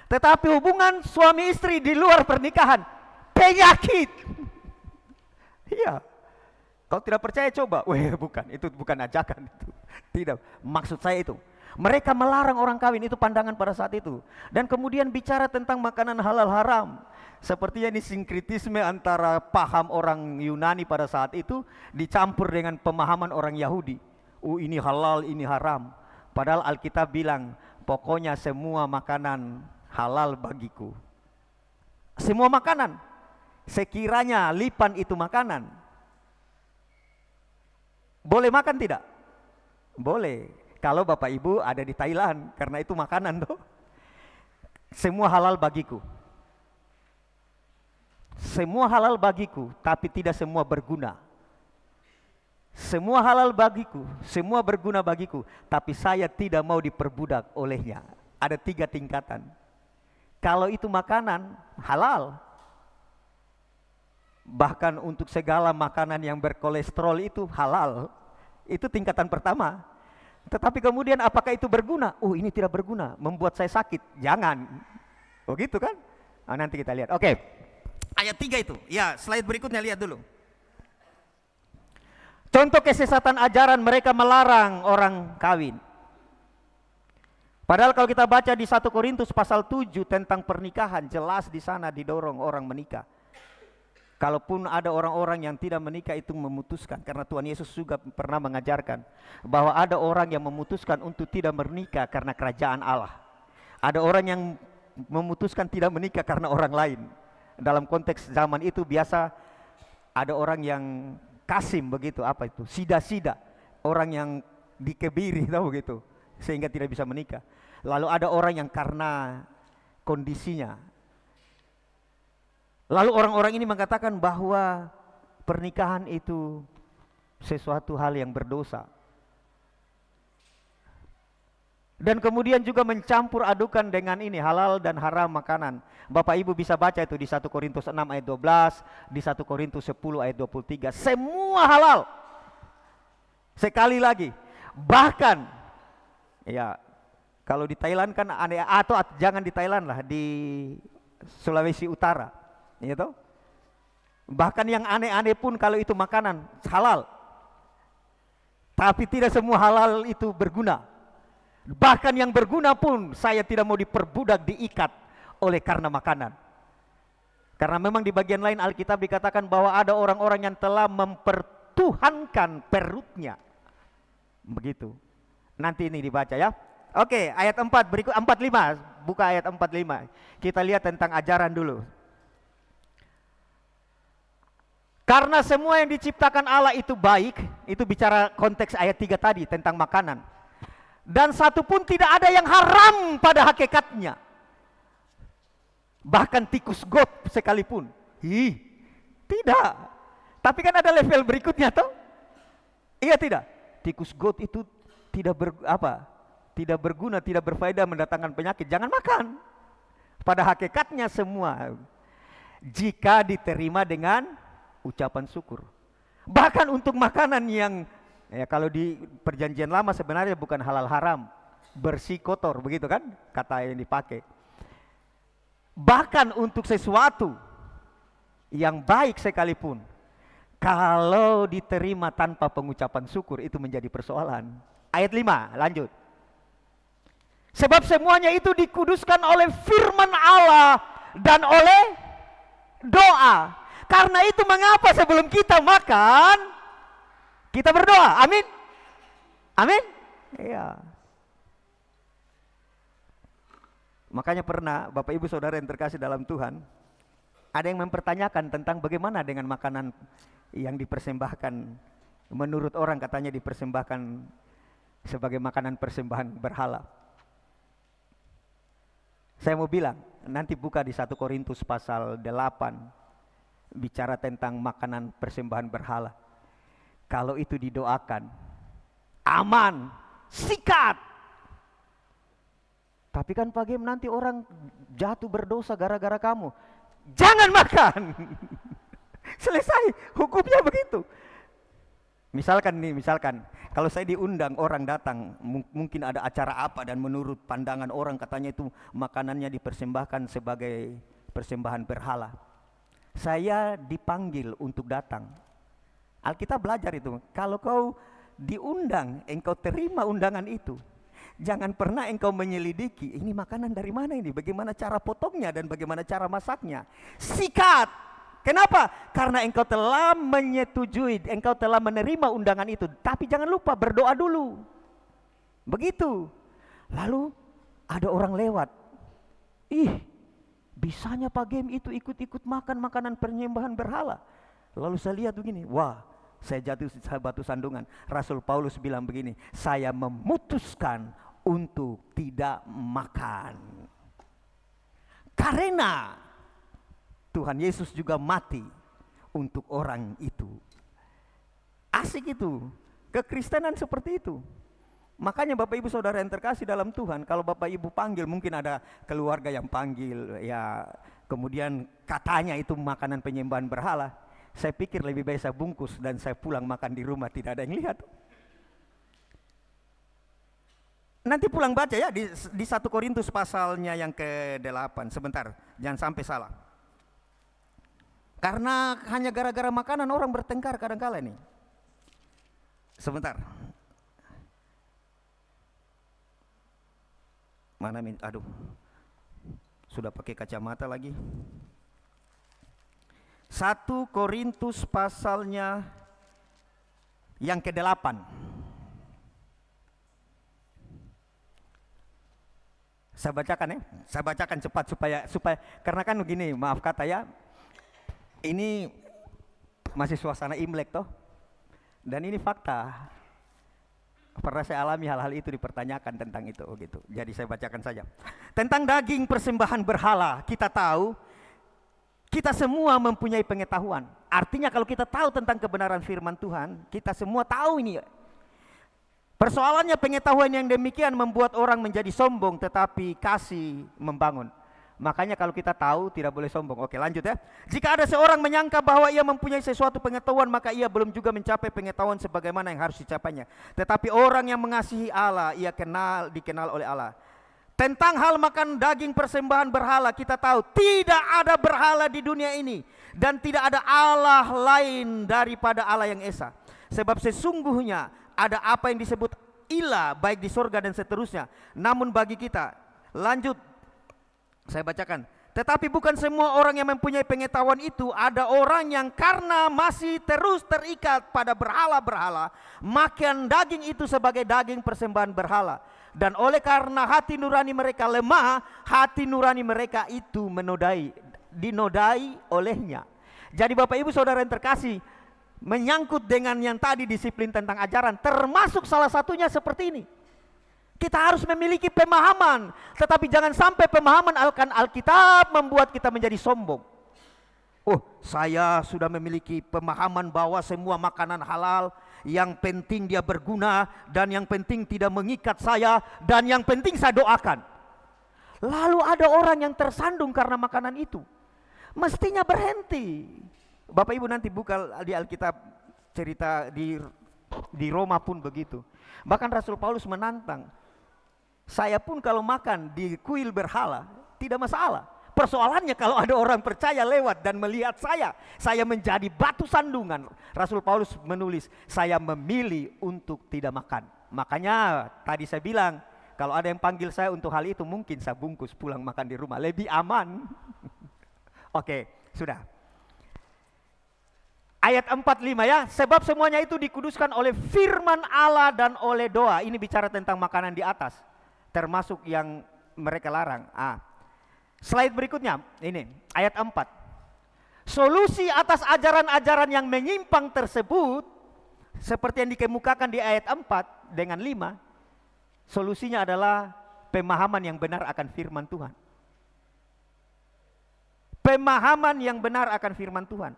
Tetapi hubungan suami istri di luar pernikahan, penyakit. Iya. Kalau tidak percaya coba. Wah, bukan, itu bukan ajakan itu. Tidak, maksud saya itu. Mereka melarang orang kawin, itu pandangan pada saat itu. Dan kemudian bicara tentang makanan halal haram. Sepertinya ini sinkritisme antara paham orang Yunani pada saat itu dicampur dengan pemahaman orang Yahudi. Ini halal, ini haram. Padahal Alkitab bilang, pokoknya semua makanan halal bagiku. Semua makanan. Sekiranya lipan itu makanan, boleh makan tidak? Boleh. Kalau Bapak Ibu ada di Thailand, karena itu makanan tuh. Semua halal bagiku. Semua halal bagiku, tapi tidak semua berguna. Semua halal bagiku, semua berguna bagiku, tapi saya tidak mau diperbudak olehnya. Ada 3 tingkatan. Kalau itu makanan halal, bahkan untuk segala makanan yang berkolesterol itu halal, itu tingkatan pertama. Tetapi kemudian apakah itu berguna? Oh, ini tidak berguna, membuat saya sakit. Jangan. Oh gitu kan? Nanti kita lihat. Oke. Ayat 3 itu. Ya, slide berikutnya lihat dulu. Contoh kesesatan ajaran, mereka melarang orang kawin. Padahal kalau kita baca di 1 Korintus pasal 7 tentang pernikahan, jelas di sana didorong orang menikah. Kalaupun ada orang-orang yang tidak menikah itu memutuskan, karena Tuhan Yesus juga pernah mengajarkan bahwa ada orang yang memutuskan untuk tidak menikah karena kerajaan Allah. Ada orang yang memutuskan tidak menikah karena orang lain. Dalam konteks zaman itu biasa ada orang yang kasim begitu, apa itu? Sida-sida, orang yang dikebiri tahu begitu, sehingga tidak bisa menikah. Lalu ada orang yang karena kondisinya. Lalu orang-orang ini mengatakan bahwa pernikahan itu sesuatu hal yang berdosa. Dan kemudian juga mencampur adukan dengan ini halal dan haram makanan. Bapak Ibu bisa baca itu di 1 Korintus 6 ayat 12, di 1 Korintus 10 ayat 23. Semua halal. Sekali lagi, bahkan ya kalau di Thailand kan aneh, atau jangan di Thailand lah, di Sulawesi Utara, gitu. Bahkan yang aneh-aneh pun kalau itu makanan halal. Tapi tidak semua halal itu berguna. Bahkan yang berguna pun saya tidak mau diperbudak, diikat oleh karena makanan. Karena memang di bagian lain Alkitab dikatakan bahwa ada orang-orang yang telah mempertuhankan perutnya. Begitu. Nanti ini dibaca ya. Oke, ayat 4 berikut 45, buka ayat 45. Kita lihat tentang ajaran dulu. Karena semua yang diciptakan Allah itu baik, itu bicara konteks ayat 3 tadi tentang makanan. Dan satu pun tidak ada yang haram pada hakikatnya. Bahkan tikus got sekalipun. Tidak. Tapi kan ada level berikutnya toh? Iya tidak? Tikus got itu tidak tidak berguna, tidak berfaedah, mendatangkan penyakit. Jangan makan. Pada hakikatnya semua jika diterima dengan ucapan syukur. Bahkan untuk makanan yang ya kalau di perjanjian lama sebenarnya bukan halal haram, bersih kotor, begitu kan kata yang dipakai. Bahkan untuk sesuatu yang baik sekalipun, kalau diterima tanpa pengucapan syukur, itu menjadi persoalan. Ayat 5, lanjut. Sebab semuanya itu dikuduskan oleh firman Allah dan oleh doa. Karena itu mengapa sebelum kita makan, kita berdoa. Amin. Amin. Iya. Makanya pernah Bapak Ibu Saudara yang terkasih dalam Tuhan, ada yang mempertanyakan tentang bagaimana dengan makanan yang dipersembahkan. Menurut orang katanya dipersembahkan sebagai makanan persembahan berhala. Saya mau bilang, nanti buka di 1 Korintus pasal 8, bicara tentang makanan persembahan berhala. Kalau itu didoakan, aman, sikat. Tapi kan Pak Gem, nanti orang jatuh berdosa gara-gara kamu. Jangan makan. Selesai, hukumnya begitu. Misalkan kalau saya diundang, orang datang, mungkin ada acara apa, dan menurut pandangan orang katanya itu makanannya dipersembahkan sebagai persembahan berhala. Saya dipanggil untuk datang. Alkitab belajar itu, kalau kau diundang, engkau terima undangan itu. Jangan pernah engkau menyelidiki, ini makanan dari mana ini, bagaimana cara potongnya dan bagaimana cara masaknya. Sikat. Kenapa? Karena engkau telah menyetujui, engkau telah menerima undangan itu. Tapi jangan lupa berdoa dulu. Begitu. Lalu ada orang lewat. Ih, bisanya Pak Gem itu ikut-ikut makan makanan penyembahan berhala. Lalu saya lihat begini, wah, saya jatuh batu sandungan. Rasul Paulus bilang begini, saya memutuskan untuk tidak makan. Karena Tuhan Yesus juga mati untuk orang itu. Asik itu. Kekristenan seperti itu. Makanya Bapak Ibu Saudara yang terkasih dalam Tuhan, kalau Bapak Ibu panggil, mungkin ada keluarga yang panggil, ya kemudian katanya itu makanan penyembahan berhala. Saya pikir lebih baik saya bungkus dan saya pulang makan di rumah, tidak ada yang lihat. Nanti pulang baca ya di 1 Korintus pasalnya yang ke-8. Sebentar, jangan sampai salah. Karena hanya gara-gara makanan orang bertengkar kadang-kala nih. Sebentar. Mana aduh. Sudah pakai kacamata lagi. 1 Korintus pasalnya yang ke-8. Saya bacakan ya. Saya bacakan cepat supaya karena kan begini, maaf kata ya. Ini masih suasana Imlek toh. Dan ini fakta. Pernah saya alami hal-hal itu, dipertanyakan tentang itu gitu. Jadi saya bacakan saja. Tentang daging persembahan berhala, kita tahu kita semua mempunyai pengetahuan. Artinya kalau kita tahu tentang kebenaran firman Tuhan, kita semua tahu ini. Persoalannya pengetahuan yang demikian membuat orang menjadi sombong, tetapi kasih membangun. Makanya kalau kita tahu tidak boleh sombong. Oke, lanjut ya. Jika ada seorang menyangka bahwa ia mempunyai sesuatu pengetahuan, maka ia belum juga mencapai pengetahuan sebagaimana yang harus dicapainya. Tetapi orang yang mengasihi Allah, ia dikenal oleh Allah. Tentang hal makan daging persembahan berhala, kita tahu tidak ada berhala di dunia ini, dan tidak ada Allah lain daripada Allah yang Esa. Sebab sesungguhnya ada apa yang disebut ilah baik di sorga dan seterusnya. Namun bagi kita, lanjut saya bacakan. Tetapi bukan semua orang yang mempunyai pengetahuan itu. Ada orang yang karena masih terus terikat pada berhala-berhala, makan daging itu sebagai daging persembahan berhala. Dan oleh karena hati nurani mereka lemah, hati nurani mereka itu dinodai olehnya. Jadi Bapak Ibu Saudara yang terkasih, menyangkut dengan yang tadi disiplin tentang ajaran, termasuk salah satunya seperti ini. Kita harus memiliki pemahaman, tetapi jangan sampai pemahaman akan Alkitab membuat kita menjadi sombong. Oh, saya sudah memiliki pemahaman bahwa semua makanan halal, yang penting dia berguna, dan yang penting tidak mengikat saya, dan yang penting saya doakan. Lalu ada orang yang tersandung karena makanan itu. Mestinya berhenti. Bapak Ibu nanti buka di Alkitab, cerita di Roma pun begitu. Bahkan Rasul Paulus menantang, Saya pun kalau makan di kuil berhala tidak masalah. Persoalannya kalau ada orang percaya lewat dan melihat saya menjadi batu sandungan. Rasul Paulus menulis, saya memilih untuk tidak makan. Makanya tadi saya bilang, kalau ada yang panggil saya untuk hal itu, mungkin saya bungkus pulang makan di rumah, lebih aman. Oke, sudah. Ayat 45 ya, sebab semuanya itu dikuduskan oleh firman Allah dan oleh doa. Ini bicara tentang makanan di atas, termasuk yang mereka larang. Slide berikutnya, ini ayat 4. Solusi atas ajaran-ajaran yang menyimpang tersebut, seperti yang dikemukakan di ayat 4 dengan 5, solusinya adalah pemahaman yang benar akan firman Tuhan. Pemahaman yang benar akan firman Tuhan.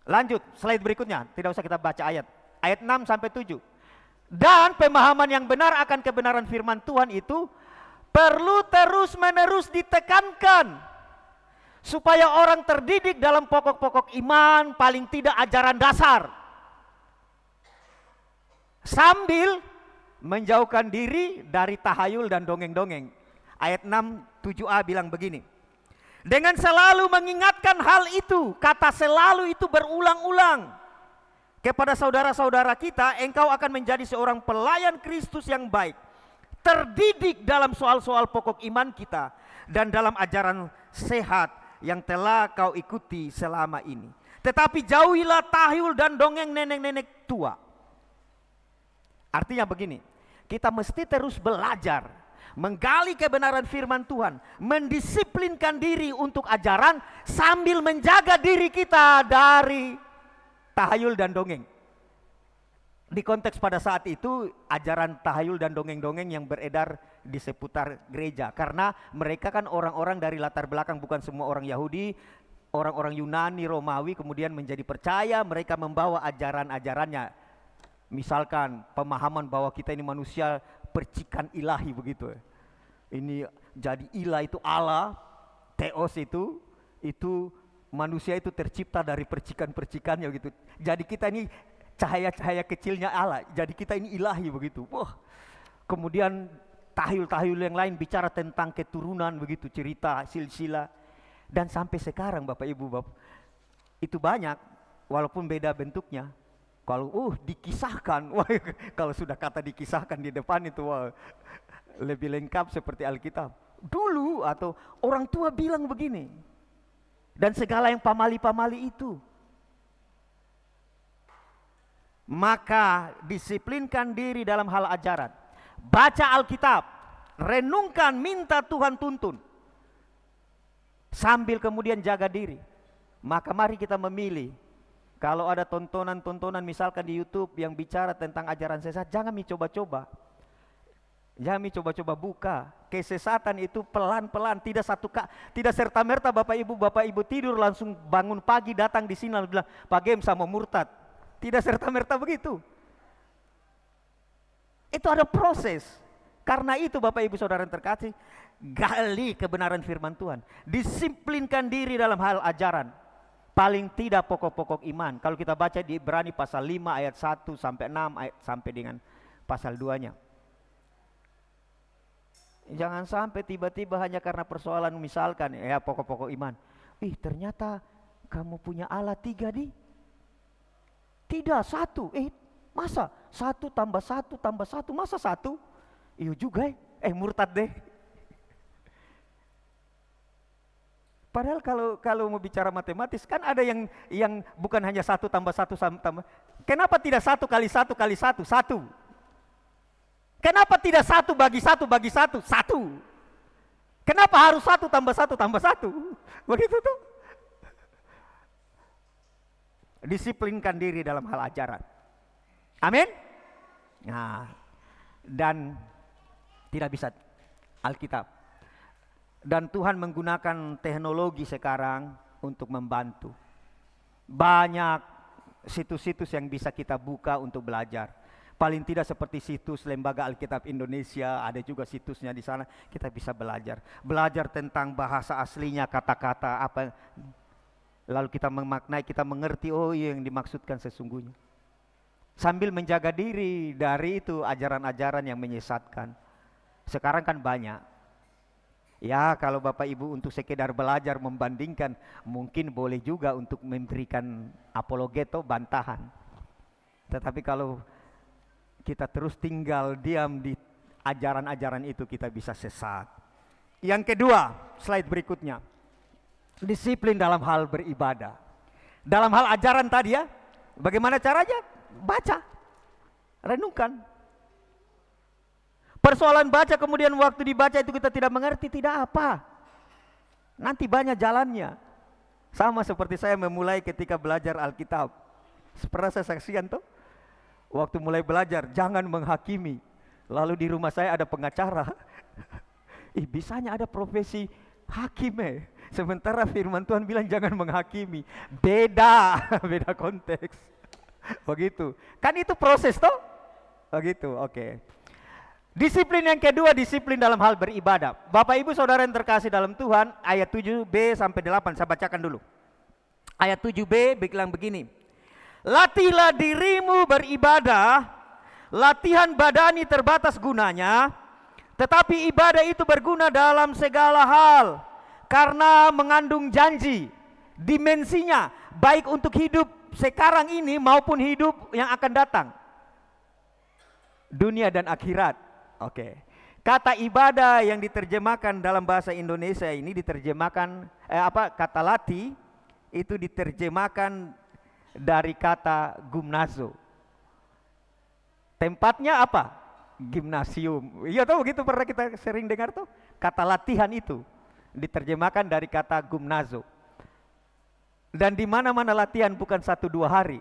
Lanjut, slide berikutnya, tidak usah kita baca ayat. Ayat 6 sampai 7. Dan pemahaman yang benar akan kebenaran firman Tuhan itu perlu terus-menerus ditekankan supaya orang terdidik dalam pokok-pokok iman, paling tidak ajaran dasar, sambil menjauhkan diri dari tahayul dan dongeng-dongeng. Ayat 6, 7a bilang begini. Dengan selalu mengingatkan hal itu, kata selalu itu berulang-ulang kepada saudara-saudara kita, engkau akan menjadi seorang pelayan Kristus yang baik, terdidik dalam soal-soal pokok iman kita dan dalam ajaran sehat yang telah kau ikuti selama ini. Tetapi jauhilah tahayul dan dongeng nenek-nenek tua. Artinya begini, kita mesti terus belajar, menggali kebenaran firman Tuhan, mendisiplinkan diri untuk ajaran sambil menjaga diri kita dari tahayul dan dongeng. Di konteks pada saat itu ajaran tahayul dan dongeng-dongeng yang beredar di seputar gereja, karena mereka kan orang-orang dari latar belakang, bukan semua orang Yahudi, orang-orang Yunani, Romawi kemudian menjadi percaya, mereka membawa ajaran-ajarannya. Misalkan pemahaman bahwa kita ini manusia percikan ilahi begitu. Ini jadi ilah itu Allah, theos itu manusia itu tercipta dari percikan-percikannya gitu. Jadi kita ini cahaya-cahaya kecilnya Allah, jadi kita ini ilahi begitu. Wah, kemudian tahayul-tahayul yang lain bicara tentang keturunan begitu, cerita silsilah. Dan sampai sekarang Bapak Ibu, itu banyak, walaupun beda bentuknya. Kalau dikisahkan, wah, kalau sudah kata dikisahkan di depan itu, wah, lebih lengkap seperti Alkitab. Dulu atau orang tua bilang begini, dan segala yang pamali-pamali itu. Maka disiplinkan diri dalam hal ajaran. Baca Alkitab, renungkan, minta Tuhan tuntun. Sambil kemudian jaga diri. Maka mari kita memilih. Kalau ada tontonan-tontonan misalkan di YouTube yang bicara tentang ajaran sesat, jangan coba-coba. Jangan coba-coba buka. Kesesatan itu pelan-pelan, tidak serta-merta Bapak Ibu tidur langsung bangun pagi datang di sini lalu bilang, Pak Gem sama murtad. Tidak serta-merta begitu. Itu ada proses. Karena itu Bapak Ibu Saudara yang terkasih, gali kebenaran firman Tuhan. Disiplinkan diri dalam hal ajaran. Paling tidak pokok-pokok iman. Kalau kita baca di Ibrani pasal 5 ayat 1 sampai 6 ayat sampai dengan pasal 2-nya. Jangan sampai tiba-tiba hanya karena persoalan misalkan ya pokok-pokok iman. Ternyata kamu punya Allah 3 di? Tidak, 1. Masa 1 tambah 1 tambah 1, masa 1? Iya juga murtad deh. Padahal kalau mau bicara matematis kan ada yang bukan hanya 1 tambah 1 tambah. Kenapa tidak 1 kali 1 kali 1? 1. Kenapa tidak 1 bagi 1 bagi 1? 1. Kenapa harus 1 tambah 1 tambah 1? Begitu tuh. Disiplinkan diri dalam hal ajaran. Amin. Nah, dan tidak bisa Alkitab. Dan Tuhan menggunakan teknologi sekarang untuk membantu. Banyak situs-situs yang bisa kita buka untuk belajar. Paling tidak seperti situs Lembaga Alkitab Indonesia, ada juga situsnya di sana, kita bisa belajar. Belajar tentang bahasa aslinya, kata-kata apa. Lalu kita memaknai, kita mengerti, yang dimaksudkan sesungguhnya. sambil menjaga diri dari itu ajaran-ajaran yang menyesatkan. Sekarang kan banyak. Ya, kalau Bapak Ibu untuk sekedar belajar membandingkan, mungkin boleh juga untuk memberikan apologeto, bantahan. Tetapi kalau kita terus tinggal diam di ajaran-ajaran itu, kita bisa sesat. Yang kedua, slide berikutnya. Disiplin dalam hal beribadah. Dalam hal ajaran tadi ya, bagaimana caranya? Baca, renungkan. Persoalan baca kemudian waktu dibaca itu kita tidak mengerti, tidak apa. Nanti banyak jalannya. Sama seperti saya memulai ketika belajar Alkitab. Pernah saya saksikan tuh, waktu mulai belajar, jangan menghakimi. Lalu di rumah saya ada pengacara. Bisanya ada profesi hakim. Sementara firman Tuhan bilang jangan menghakimi. Beda, beda konteks. Begitu. Kan itu proses toh? Begitu, oke. Disiplin yang kedua, disiplin dalam hal beribadah. Bapak Ibu Saudara yang terkasih dalam Tuhan, ayat 7b sampai 8 saya bacakan dulu. Ayat 7b bilang begini. Latihlah dirimu beribadah, latihan badani terbatas gunanya, tetapi ibadah itu berguna dalam segala hal, karena mengandung janji, dimensinya, baik untuk hidup sekarang ini maupun hidup yang akan datang. Dunia dan akhirat. Oke. Kata ibadah yang diterjemahkan dalam bahasa Indonesia ini diterjemahkan kata latih itu diterjemahkan dari kata gymnazo. Tempatnya apa? Gimnasium. Iya tahu begitu, pernah kita sering dengar tuh. Kata latihan itu diterjemahkan dari kata gymnazo. Dan di mana-mana latihan bukan 1-2 hari,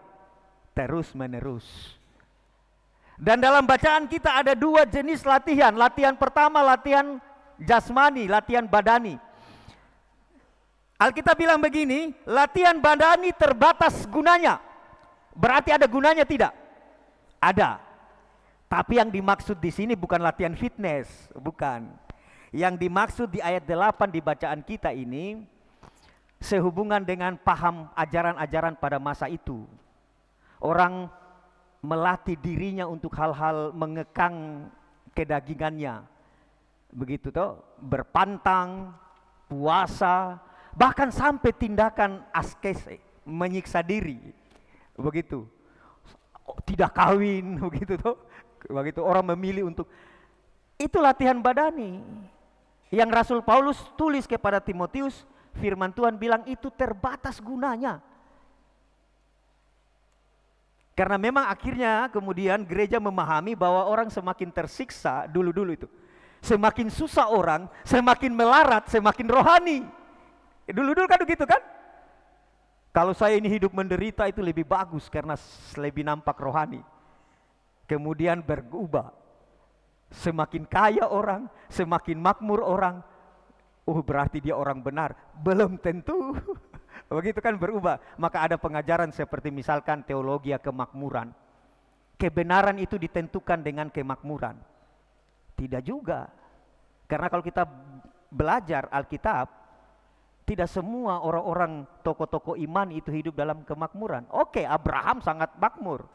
terus menerus. Dan dalam bacaan kita ada 2 jenis latihan. Latihan pertama latihan jasmani, latihan badani. Alkitab bilang begini, latihan badani terbatas gunanya. Berarti ada gunanya tidak? Ada. Tapi yang dimaksud di sini bukan latihan fitness, bukan. Yang dimaksud di ayat 8 di bacaan kita ini sehubungan dengan paham ajaran-ajaran pada masa itu. Orang melatih dirinya untuk hal-hal mengekang kedagingannya. Begitu toh, berpantang, puasa, bahkan sampai tindakan askese, menyiksa diri. Begitu. Tidak kawin, begitu toh. Begitu orang memilih untuk itu latihan badani. Yang Rasul Paulus tulis kepada Timotius, firman Tuhan bilang itu terbatas gunanya. Karena memang akhirnya kemudian gereja memahami bahwa orang semakin tersiksa dulu-dulu itu. Semakin susah orang, semakin melarat, semakin rohani. Dulu-dulu kan begitu kan? Kalau saya ini hidup menderita itu lebih bagus karena lebih nampak rohani. Kemudian berubah. Semakin kaya orang, semakin makmur orang, berarti dia orang benar. Belum tentu. Begitu kan berubah. Maka ada pengajaran seperti misalkan teologi kemakmuran. Kebenaran itu ditentukan dengan kemakmuran. Tidak juga. Karena kalau kita belajar Alkitab, tidak semua orang-orang tokoh-tokoh iman itu hidup dalam kemakmuran. Oke, Abraham sangat makmur.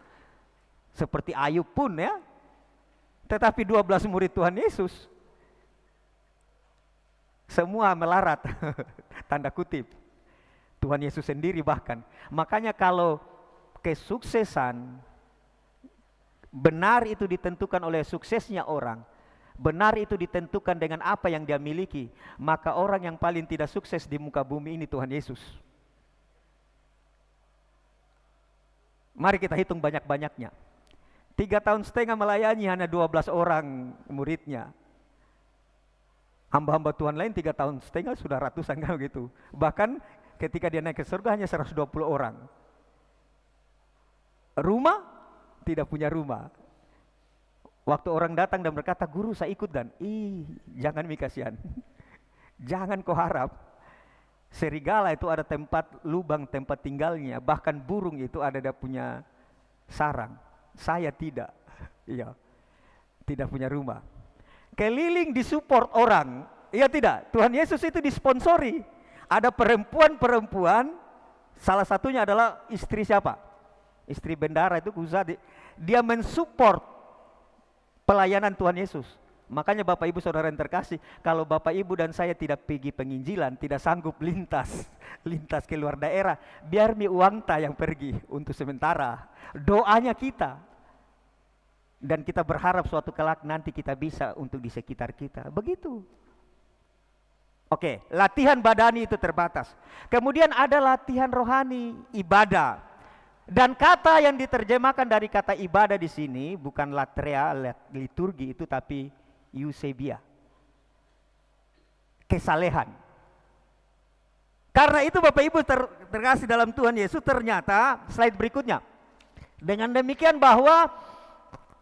Seperti Ayub pun ya. Tetapi 12 murid Tuhan Yesus semua melarat. Tanda kutip. Tuhan Yesus sendiri bahkan. Makanya kalau kesuksesan benar itu ditentukan oleh suksesnya orang, benar itu ditentukan dengan apa yang dia miliki, maka orang yang paling tidak sukses di muka bumi ini Tuhan Yesus. Mari kita hitung banyak-banyaknya. 3,5 tahun melayani hanya 12 orang muridnya. Hamba-hamba Tuhan lain 3,5 tahun sudah ratusan kan gitu. Bahkan ketika dia naik ke surga hanya 120 orang. Rumah tidak punya rumah. Waktu orang datang dan berkata, "Guru saya ikut," dan jangan kasihan. Jangan kau harap. Serigala itu ada tempat lubang tempat tinggalnya, bahkan burung itu ada dia punya sarang. Saya tidak. Iya. Tidak punya rumah. Keliling disupport orang. Iya tidak? Tuhan Yesus itu disponsori. Ada perempuan-perempuan, salah satunya adalah istri siapa? Istri bendara itu Kuza. dia mensupport pelayanan Tuhan Yesus. Makanya Bapak Ibu Saudara yang terkasih, kalau Bapak Ibu dan saya tidak pergi penginjilan, tidak sanggup lintas ke luar daerah, biar mi uangta yang pergi untuk sementara. Doanya kita. Dan kita berharap suatu kelak nanti kita bisa untuk di sekitar kita. Begitu. Oke, latihan badani itu terbatas. Kemudian ada latihan rohani, ibadah. Dan kata yang diterjemahkan dari kata ibadah di sini bukan latria, liturgi itu, tapi eusebia, kesalehan. Karena itu Bapak Ibu terkasih dalam Tuhan Yesus, ternyata slide berikutnya. Dengan demikian bahwa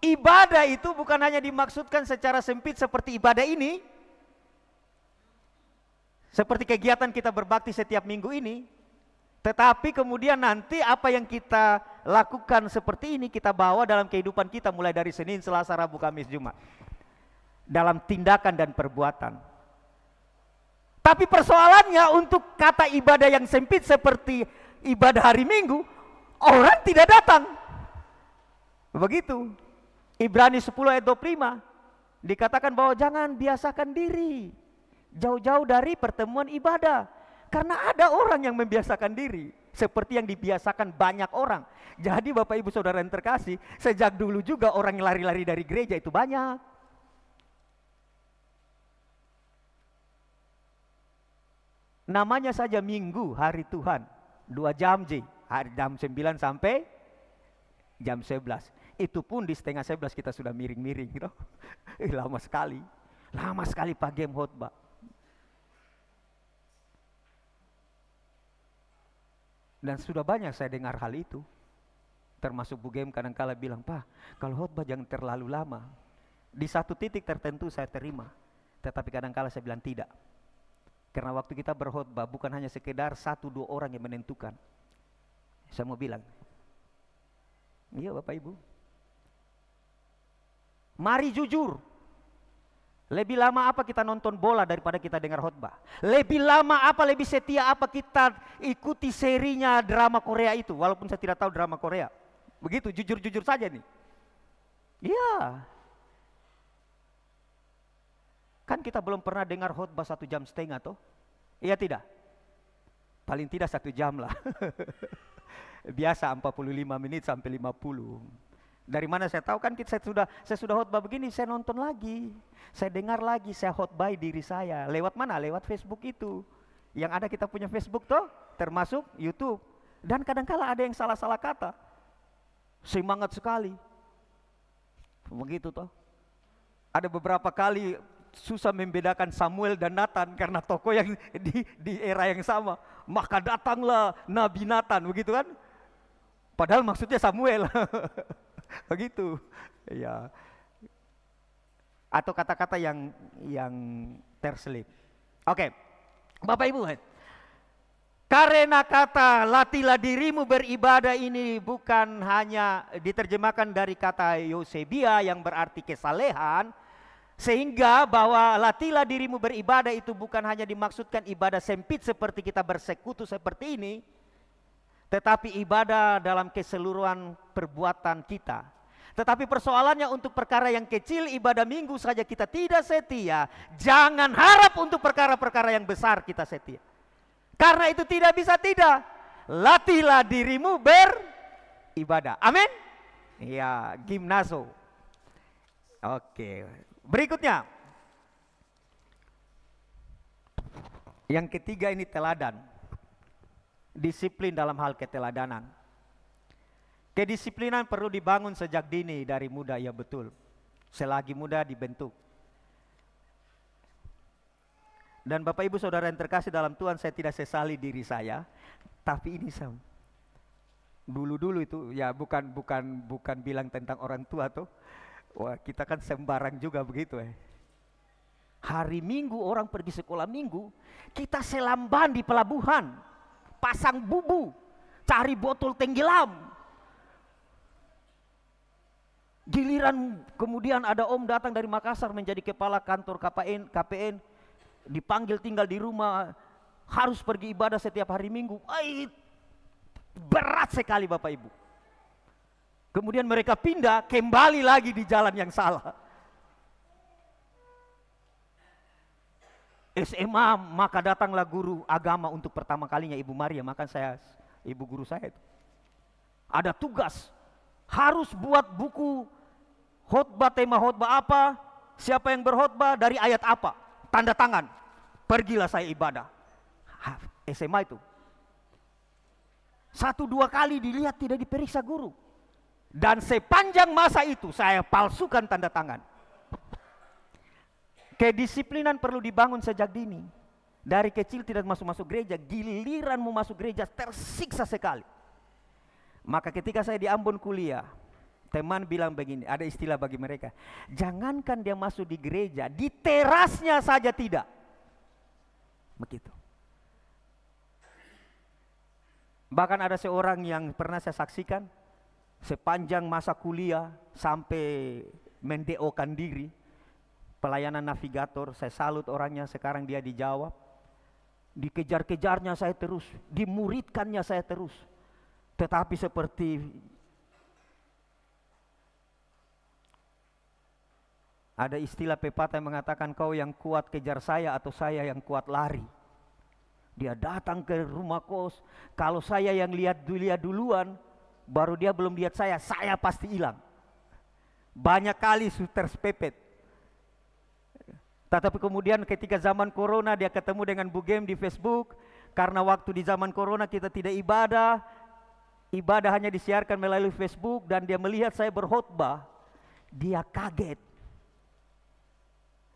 ibadah itu bukan hanya dimaksudkan secara sempit seperti ibadah ini, seperti kegiatan kita berbakti setiap minggu ini, tetapi kemudian nanti apa yang kita lakukan seperti ini kita bawa dalam kehidupan kita mulai dari Senin, Selasa, Rabu, Kamis, Jumat. Dalam tindakan dan perbuatan. Tapi persoalannya untuk kata ibadah yang sempit seperti ibadah hari Minggu, orang tidak datang. Begitu. Ibrani 10 ayat 25 dikatakan bahwa jangan biasakan diri jauh-jauh dari pertemuan ibadah. Karena ada orang yang membiasakan diri seperti yang dibiasakan banyak orang. Jadi Bapak Ibu Saudara yang terkasih, sejak dulu juga orang yang lari-lari dari gereja itu banyak. Namanya saja Minggu, hari Tuhan, 2 jam hari jam 9 sampai jam 11. Itu pun di setengah 11 kita sudah miring-miring gitu. Lama sekali Pak game khotbah. Dan sudah banyak saya dengar hal itu. Termasuk Bu Gem kadang-kala bilang, Pak kalau khotbah jangan terlalu lama. Di satu titik tertentu saya terima. Tetapi kadang-kala saya bilang tidak. Karena waktu kita berkhotbah bukan hanya sekedar 1-2 orang yang menentukan. Saya mau bilang, iya Bapak Ibu, mari jujur. Lebih lama apa kita nonton bola daripada kita dengar khotbah? Lebih lama apa, lebih setia apa kita ikuti serinya drama Korea itu? Walaupun saya tidak tahu drama Korea. Begitu, jujur-jujur saja nih. Iya. Kan kita belum pernah dengar khotbah 1,5 jam toh? Iya tidak? Paling tidak 1 jam lah. Biasa 45 menit sampai 50. Dari mana saya tahu? Kan saya sudah khotbah begini, saya nonton lagi. Saya dengar lagi, saya khotbah diri saya. Lewat mana? Lewat Facebook itu. Yang ada kita punya Facebook toh, termasuk YouTube. Dan kadang-kala ada yang salah-salah kata. Semangat sekali. Begitu toh. Ada beberapa kali susah membedakan Samuel dan Nathan karena tokoh yang di era yang sama. Maka datanglah Nabi Nathan, begitu kan? Padahal maksudnya Samuel. Begitu. Ya. Atau kata-kata yang terselip. Oke. Bapak Ibu, karena kata latihlah dirimu beribadah ini bukan hanya diterjemahkan dari kata eusebia yang berarti kesalehan, sehingga bahwa latihlah dirimu beribadah itu bukan hanya dimaksudkan ibadah sempit seperti kita bersekutu seperti ini, tetapi ibadah dalam keseluruhan perbuatan kita. Tetapi persoalannya untuk perkara yang kecil, ibadah minggu saja kita tidak setia, jangan harap untuk perkara-perkara yang besar kita setia. Karena itu tidak bisa tidak. Latihlah dirimu beribadah. Amin? Ya, gimnazo. Oke. Berikutnya, yang ketiga ini teladan, disiplin dalam hal keteladanan. Kedisiplinan perlu dibangun sejak dini dari muda, ya betul. Selagi muda dibentuk. Dan Bapak Ibu Saudara yang terkasih dalam Tuhan, saya tidak sesali diri saya, tapi ini dulu-dulu itu ya bukan bilang tentang orang tua tuh. Wah, kita kan sembarang juga begitu . Hari Minggu orang pergi sekolah Minggu, kita selamban di pelabuhan, pasang bubu, cari botol tenggelam. Giliran kemudian ada om datang dari Makassar menjadi kepala kantor KPN, dipanggil tinggal di rumah, harus pergi ibadah setiap hari Minggu. Berat sekali Bapak Ibu. Kemudian mereka pindah, kembali lagi di jalan yang salah. SMA, maka datanglah guru agama untuk pertama kalinya, Ibu Maria. Maka ibu guru saya itu. Ada tugas, harus buat buku khotbah, tema khotbah apa, siapa yang berkhotbah, dari ayat apa, tanda tangan. Pergilah saya ibadah. SMA itu. 1-2 kali dilihat tidak diperiksa guru. Dan sepanjang masa itu saya palsukan tanda tangan. Kedisiplinan perlu dibangun sejak dini. Dari kecil tidak masuk gereja, giliran mau masuk gereja tersiksa sekali. Maka ketika saya di Ambon kuliah, teman bilang begini, ada istilah bagi mereka, jangankan dia masuk di gereja, di terasnya saja tidak. Begitu. Bahkan ada seorang yang pernah saya saksikan, sepanjang masa kuliah sampai mendeokan diri, pelayanan navigator, saya salut orangnya, sekarang dia dijawab. Dikejar-kejarnya saya terus, dimuridkannya saya terus. Tetapi seperti ada istilah pepatah yang mengatakan, kau yang kuat kejar saya atau saya yang kuat lari. Dia datang ke rumah kos, kalau saya yang lihat duluan, baru dia belum lihat saya pasti hilang. Banyak kali terpepet. Tetapi kemudian ketika zaman corona dia ketemu dengan Bu Gem di Facebook. Karena waktu di zaman corona kita tidak ibadah, ibadah hanya disiarkan melalui Facebook, dan dia melihat saya berkhotbah, dia kaget.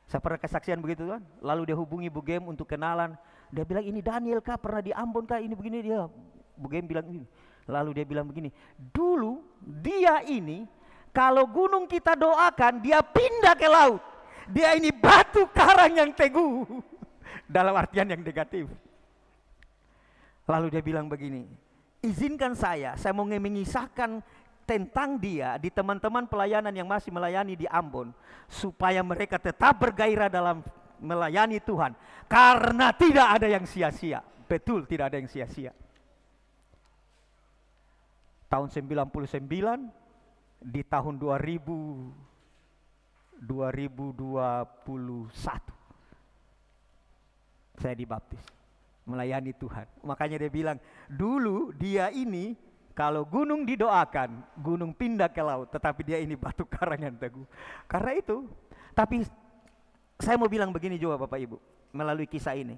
Saya pernah kesaksian begitu kan. Lalu dia hubungi Bu Gem untuk kenalan. Dia bilang, ini Daniel kah, pernah di Ambon kah, ini begini dia. Bu Gem bilang ini. Lalu dia bilang begini, dulu dia ini kalau gunung kita doakan dia pindah ke laut. Dia ini batu karang yang teguh. Dalam artian yang negatif. Lalu dia bilang begini, izinkan saya mau mengisahkan tentang dia di teman-teman pelayanan yang masih melayani di Ambon, supaya mereka tetap bergairah dalam melayani Tuhan, karena tidak ada yang sia-sia. Betul, tidak ada yang sia-sia. Tahun 99, di tahun 2021 saya dibaptis melayani Tuhan. Makanya dia bilang, dulu dia ini kalau gunung didoakan, gunung pindah ke laut, tetapi dia ini batu karang yang teguh. Karena itu, tapi saya mau bilang begini juga Bapak Ibu, melalui kisah ini,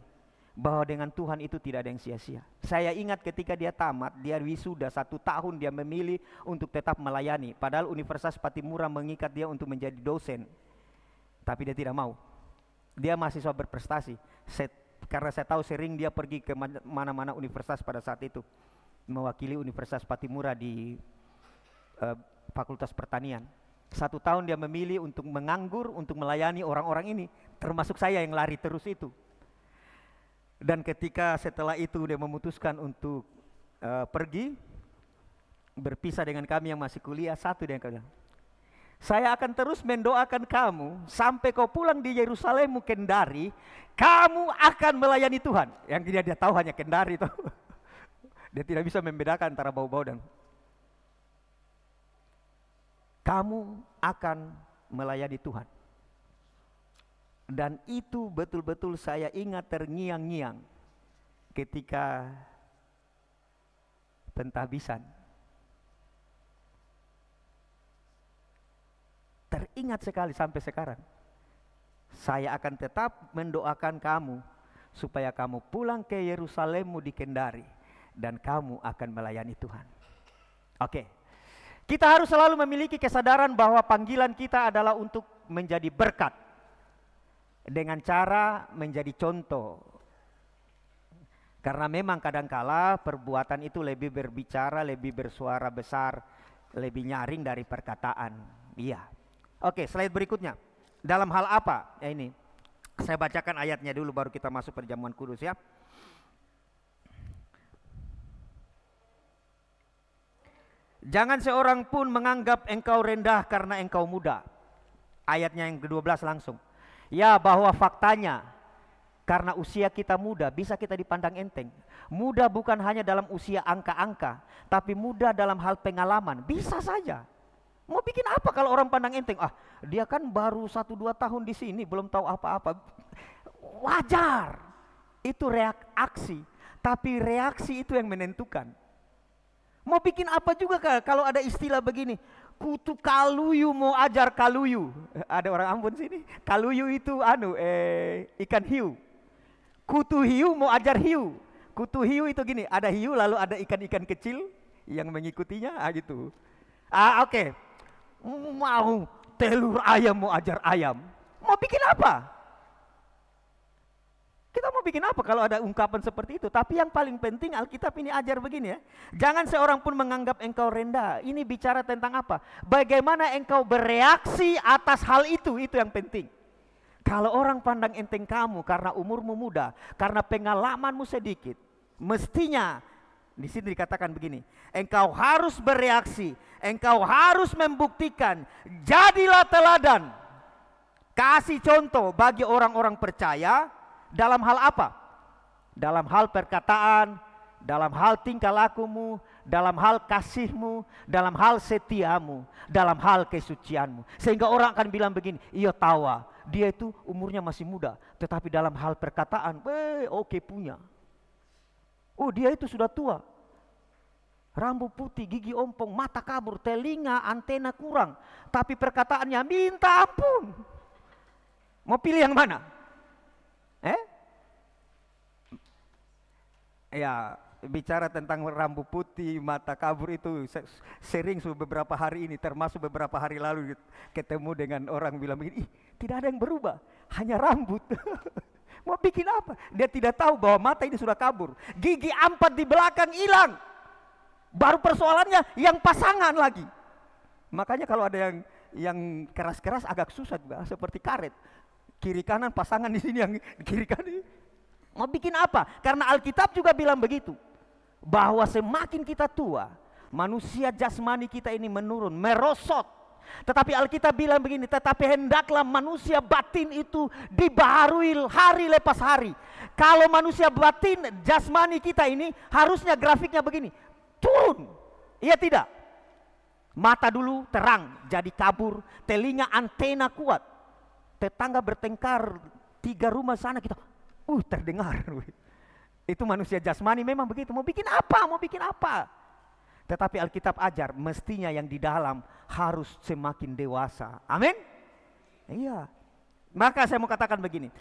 bahwa dengan Tuhan itu tidak ada yang sia-sia. Saya ingat ketika dia tamat, dia wisuda 1 tahun, dia memilih untuk tetap melayani. Padahal Universitas Patimura mengikat dia untuk menjadi dosen, tapi dia tidak mau. Dia mahasiswa berprestasi. Karena saya tahu sering dia pergi ke mana-mana universitas pada saat itu, mewakili Universitas Patimura di Fakultas Pertanian. 1 tahun dia memilih untuk menganggur, untuk melayani orang-orang ini, termasuk saya yang lari terus itu. Dan ketika setelah itu dia memutuskan untuk pergi, berpisah dengan kami yang masih kuliah, satu dia bilang, saya akan terus mendoakan kamu sampai kau pulang di Yerusalem, Kendari, kamu akan melayani Tuhan. Yang dia tahu hanya Kendari itu. Dia tidak bisa membedakan antara bau-bau dan kamu akan melayani Tuhan. Dan itu betul-betul saya ingat terngiang-ngiang ketika pentahbisan. Teringat sekali sampai sekarang. Saya akan tetap mendoakan kamu supaya kamu pulang ke Yerusalemmu di Kendari dan kamu akan melayani Tuhan. Oke. Kita harus selalu memiliki kesadaran bahwa panggilan kita adalah untuk menjadi berkat dengan cara menjadi contoh. Karena memang kadangkala perbuatan itu lebih berbicara, lebih bersuara besar, lebih nyaring dari perkataan. Iya. Oke, slide berikutnya. Dalam hal apa? Ya ini. Saya bacakan ayatnya dulu baru kita masuk perjamuan kudus ya. Jangan seorang pun menganggap engkau rendah karena engkau muda. Ayatnya yang ke-12 langsung. Ya, bahwa faktanya karena usia kita muda bisa kita dipandang enteng. Muda bukan hanya dalam usia angka-angka, tapi muda dalam hal pengalaman. Bisa saja Mau bikin apa kalau orang pandang enteng? Ah, dia kan baru 1-2 tahun di sini, belum tahu apa-apa. Wajar. Itu reaksi. Tapi reaksi itu yang menentukan. Mau bikin apa juga kalau ada istilah begini. Kutu kaluyu mau ajar kaluyu. Ada orang Ambon sini. Kaluyu itu ikan hiu. Kutu hiu mau ajar hiu. Kutu hiu itu gini, ada hiu lalu ada ikan-ikan kecil yang mengikutinya, gitu. Oke. Mau telur ayam mau ajar ayam. Mau bikin apa? Kita mau bikin apa kalau ada ungkapan seperti itu? Tapi yang paling penting Alkitab ini ajar begini ya. Jangan seorang pun menganggap engkau rendah. Ini bicara tentang apa? Bagaimana engkau bereaksi atas hal itu yang penting. Kalau orang pandang enteng kamu karena umurmu muda, karena pengalamanmu sedikit, mestinya di sini dikatakan begini, engkau harus bereaksi, engkau harus membuktikan, jadilah teladan, kasih contoh bagi orang-orang percaya dalam hal apa? Dalam hal perkataan, dalam hal tingkah lakumu, dalam hal kasihmu, dalam hal setiamu, dalam hal kesucianmu. Sehingga orang akan bilang begini, iya tawa, dia itu umurnya masih muda, tetapi dalam hal perkataan, oke punya. Oh dia itu sudah tua, rambut putih, gigi ompong, mata kabur, telinga, antena kurang, tapi perkataannya minta ampun. Mau pilih yang mana? Ya, bicara tentang rambut putih, mata kabur itu sering beberapa hari ini, termasuk beberapa hari lalu ketemu dengan orang bilang begini, tidak ada yang berubah, hanya rambut. Mau bikin apa? Dia tidak tahu bahwa mata ini sudah kabur, gigi 4 di belakang hilang. Baru persoalannya yang pasangan lagi. Makanya kalau ada yang keras-keras agak susah juga, seperti karet. Kiri kanan pasangan di sini, yang kiri kanan. Mau bikin apa? Karena Alkitab juga bilang begitu. Bahwa semakin kita tua, manusia jasmani kita ini menurun, merosot. Tetapi Alkitab bilang begini, tetapi hendaklah manusia batin itu dibaharui hari lepas hari. Kalau manusia batin, jasmani kita ini harusnya grafiknya begini, turun. Iya tidak? Mata dulu terang, jadi kabur, telinga antena kuat. Tetangga bertengkar 3 rumah sana kita, terdengar. Itu manusia jasmani memang begitu. Mau bikin apa? Mau bikin apa? Tetapi Alkitab ajar, mestinya yang di dalam harus semakin dewasa. Amin? Iya. Maka saya mau katakan begini.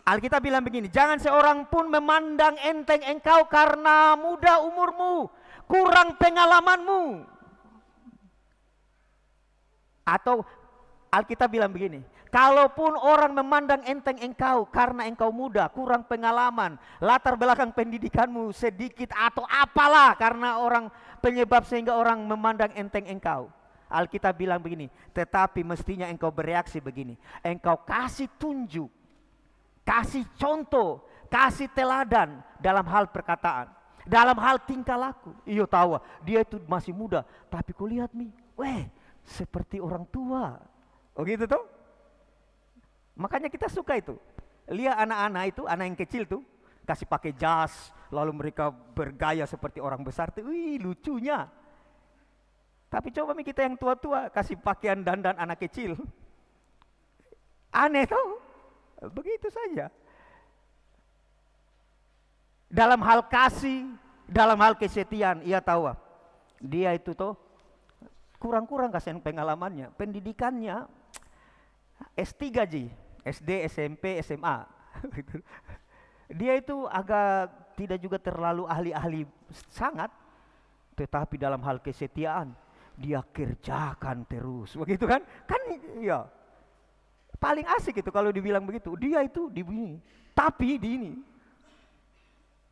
Alkitab bilang begini, jangan seorang pun memandang enteng engkau karena muda umurmu, kurang pengalamanmu. Atau Alkitab bilang begini, kalaupun orang memandang enteng engkau karena engkau muda, kurang pengalaman, latar belakang pendidikanmu sedikit atau apalah karena orang penyebab sehingga orang memandang enteng engkau. Alkitab bilang begini, tetapi mestinya engkau bereaksi begini. Engkau kasih tunjuk, kasih contoh, kasih teladan dalam hal perkataan, dalam hal tingkah laku. Iyo tahu, dia itu masih muda, tapi kau lihat nih, seperti orang tua. Oh gitu tuh. Makanya kita suka itu. Lihat anak-anak itu, anak yang kecil tuh, kasih pakai jas, lalu mereka bergaya seperti orang besar tuh, lucunya. Tapi coba kita yang tua-tua kasih pakaian dandan anak kecil. Aneh tuh. Begitu saja. Dalam hal kasih, dalam hal kesetiaan, ia tahu. Dia itu tuh kurang-kurang kasihan pengalamannya, pendidikannya S3 SD, SMP, SMA. Dia itu agak tidak juga terlalu ahli-ahli sangat, tetapi dalam hal kesetiaan dia kerjakan terus, begitu kan? Kan ya paling asik itu kalau dibilang begitu. Dia itu di begini, tapi di ini.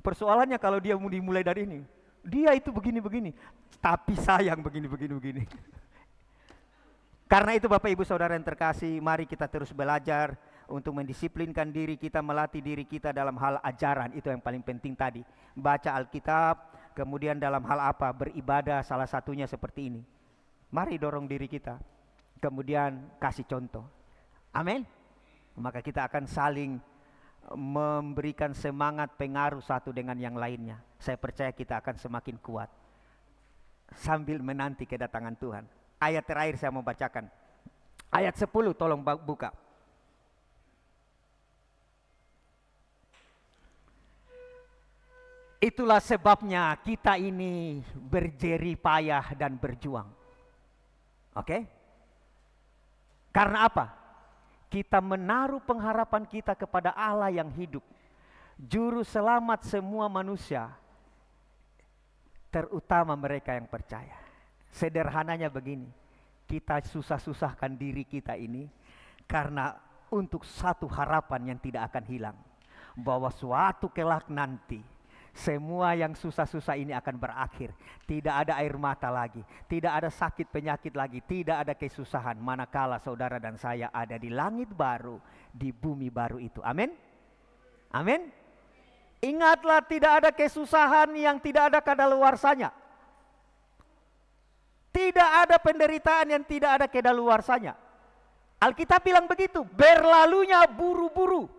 Persoalannya kalau dia mau dimulai dari ini, dia itu begini-begini, tapi sayang begini-begini. Karena itu Bapak Ibu Saudara yang terkasih, mari kita terus belajar untuk mendisiplinkan diri kita, melatih diri kita dalam hal ajaran. Itu yang paling penting tadi. Baca Alkitab, kemudian dalam hal apa? Beribadah, salah satunya seperti ini. Mari dorong diri kita, kemudian kasih contoh. Amin. Maka kita akan saling memberikan semangat pengaruh satu dengan yang lainnya. Saya percaya kita akan semakin kuat sambil menanti kedatangan Tuhan. ayat terakhir saya mau bacakan. Ayat 10 tolong buka. Itulah sebabnya kita ini berjerih payah dan berjuang. Oke? Karena apa? Kita menaruh pengharapan kita kepada Allah yang hidup, juru selamat semua manusia, terutama mereka yang percaya. Sederhananya begini, kita susah-susahkan diri kita ini karena untuk satu harapan yang tidak akan hilang, bahwa suatu kelak nanti semua yang susah-susah ini akan berakhir. Tidak ada air mata lagi, tidak ada sakit penyakit lagi, tidak ada kesusahan, manakala saudara dan saya ada di langit baru, di bumi baru itu. Amin. Amin. Ingatlah, tidak ada kesusahan yang tidak ada kadaluarsanya. Tidak ada penderitaan yang tidak ada kadaluarsanya. Alkitab bilang begitu, berlalunya buru-buru.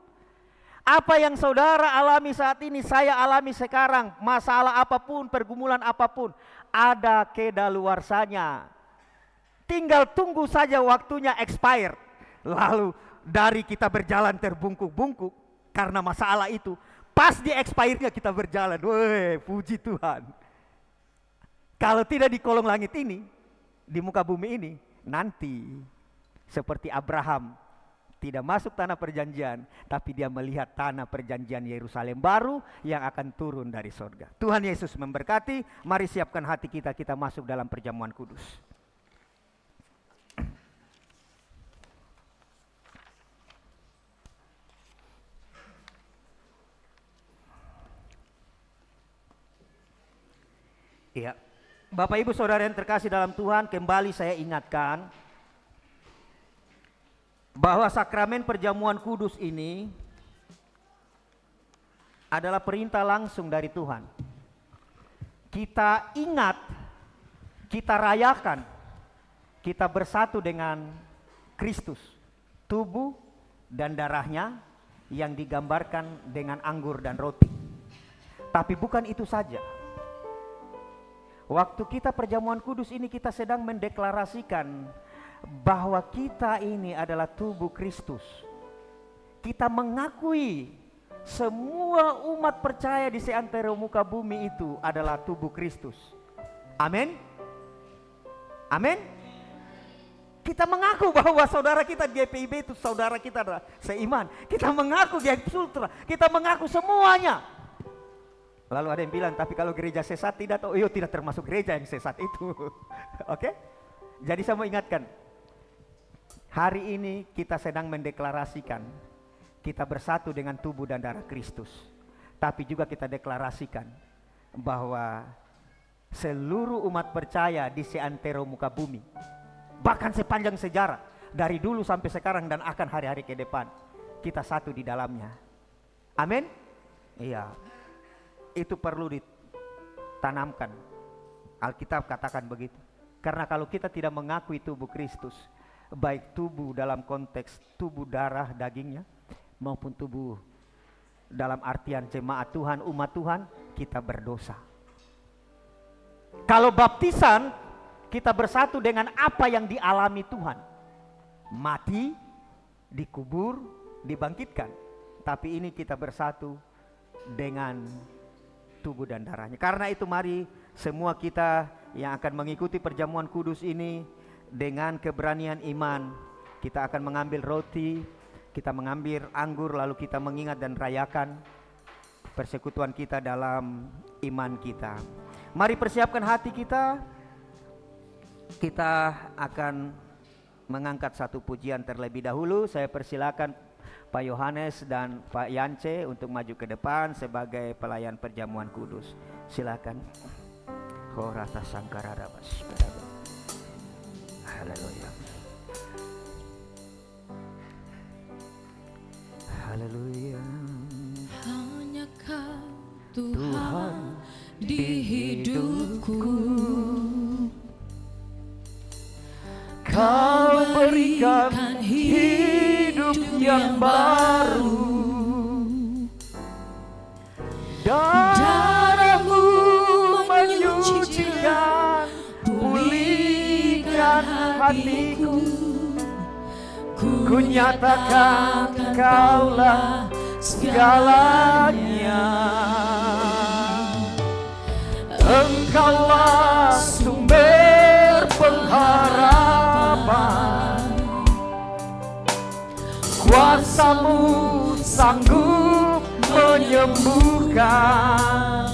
Apa yang saudara alami saat ini, saya alami sekarang, masalah apapun, pergumulan apapun, ada kedaluarsanya. Tinggal tunggu saja waktunya expire. Lalu dari kita berjalan terbungkuk-bungkuk karena masalah itu, pas di expire-nya kita berjalan. Woi, puji Tuhan. Kalau tidak di kolong langit ini, di muka bumi ini, nanti seperti Abraham, tidak masuk tanah perjanjian, tapi dia melihat tanah perjanjian Yerusalem baru yang akan turun dari sorga. Tuhan Yesus memberkati. Mari siapkan hati kita, kita masuk dalam perjamuan kudus. Iya, Bapak Ibu Saudara yang terkasih dalam Tuhan, kembali saya ingatkan bahwa sakramen perjamuan kudus ini adalah perintah langsung dari Tuhan. Kita ingat, kita rayakan, kita bersatu dengan Kristus, tubuh dan darahnya yang digambarkan dengan anggur dan roti. Tapi bukan itu saja. Waktu kita perjamuan kudus ini, kita sedang mendeklarasikan bahwa kita ini adalah tubuh Kristus. Kita mengakui semua umat percaya di seantero muka bumi itu adalah tubuh Kristus. Amin. Amin. Kita mengaku bahwa saudara kita di GPIB itu saudara kita adalah seiman. Kita mengaku GP Sultra, kita mengaku semuanya. Lalu ada yang bilang, tapi kalau gereja sesat tidak tahu. Iya, tidak termasuk gereja yang sesat itu. Oke? Jadi saya mau ingatkan, hari ini kita sedang mendeklarasikan kita bersatu dengan tubuh dan darah Kristus. Tapi juga kita deklarasikan bahwa seluruh umat percaya di seantero muka bumi, bahkan sepanjang sejarah, dari dulu sampai sekarang dan akan hari-hari ke depan, kita satu di dalamnya. Amin? Iya. Itu perlu ditanamkan. Alkitab katakan begitu. Karena kalau kita tidak mengakui tubuh Kristus, baik tubuh dalam konteks tubuh darah dagingnya, maupun tubuh dalam artian jemaat Tuhan, umat Tuhan, kita berdosa. Kalau baptisan, kita bersatu dengan apa yang dialami Tuhan. Mati, dikubur, dibangkitkan. Tapi ini kita bersatu dengan tubuh dan darahnya. Karena itu mari semua kita yang akan mengikuti perjamuan kudus ini dengan keberanian iman, kita akan mengambil roti, kita mengambil anggur, lalu kita mengingat dan rayakan persekutuan kita dalam iman kita. Mari persiapkan hati kita. Kita akan mengangkat satu pujian terlebih dahulu. Saya persilakan Pak Yohanes dan Pak Yance untuk maju ke depan sebagai pelayan perjamuan kudus. Silakan. Khorata sangkarada bas. Haleluya. Haleluya. Hanya Kau Tuhan di hidupku. Kau berikan hidup yang baru. Darah-Mu menyucikan, pulihkan hatiku, ku nyatakan Kaulah segalanya. Engkaulah sumber pengharapan, kuasa-Mu sanggup menyembuhkan.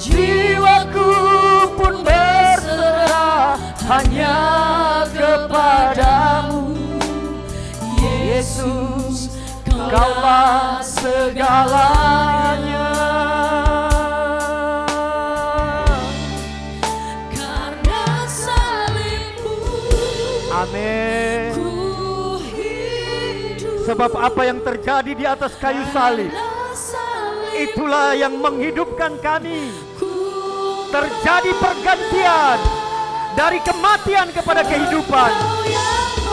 Jiwaku pun berserah hanya kepadamu, Yesus, Kaulah segalanya. Karena salib-Mu, Amin. ku hidup. Sebab apa yang terjadi di atas kayu salib, Karena salib-Mu, itulah yang menghidupkan kami. ku Terjadi pergantian dari kematian kepada kehidupan.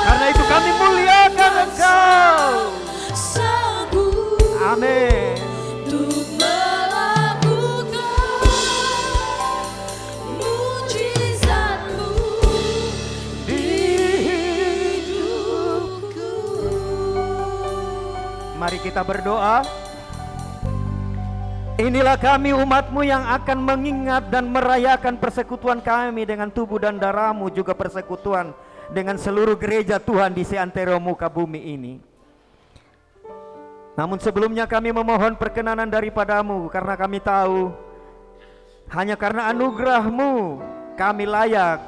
Karena itu kami muliakan Engkau. sanggup Amin. untuk melakukan mujizat-Mu Di hidupku. Mari kita berdoa. Inilah kami umat-Mu yang akan mengingat dan merayakan persekutuan kami dengan tubuh dan darah-Mu, juga persekutuan dengan seluruh gereja Tuhan di seantero muka bumi ini. Namun sebelumnya kami memohon perkenanan daripada-Mu, karena kami tahu hanya karena anugerah-Mu kami layak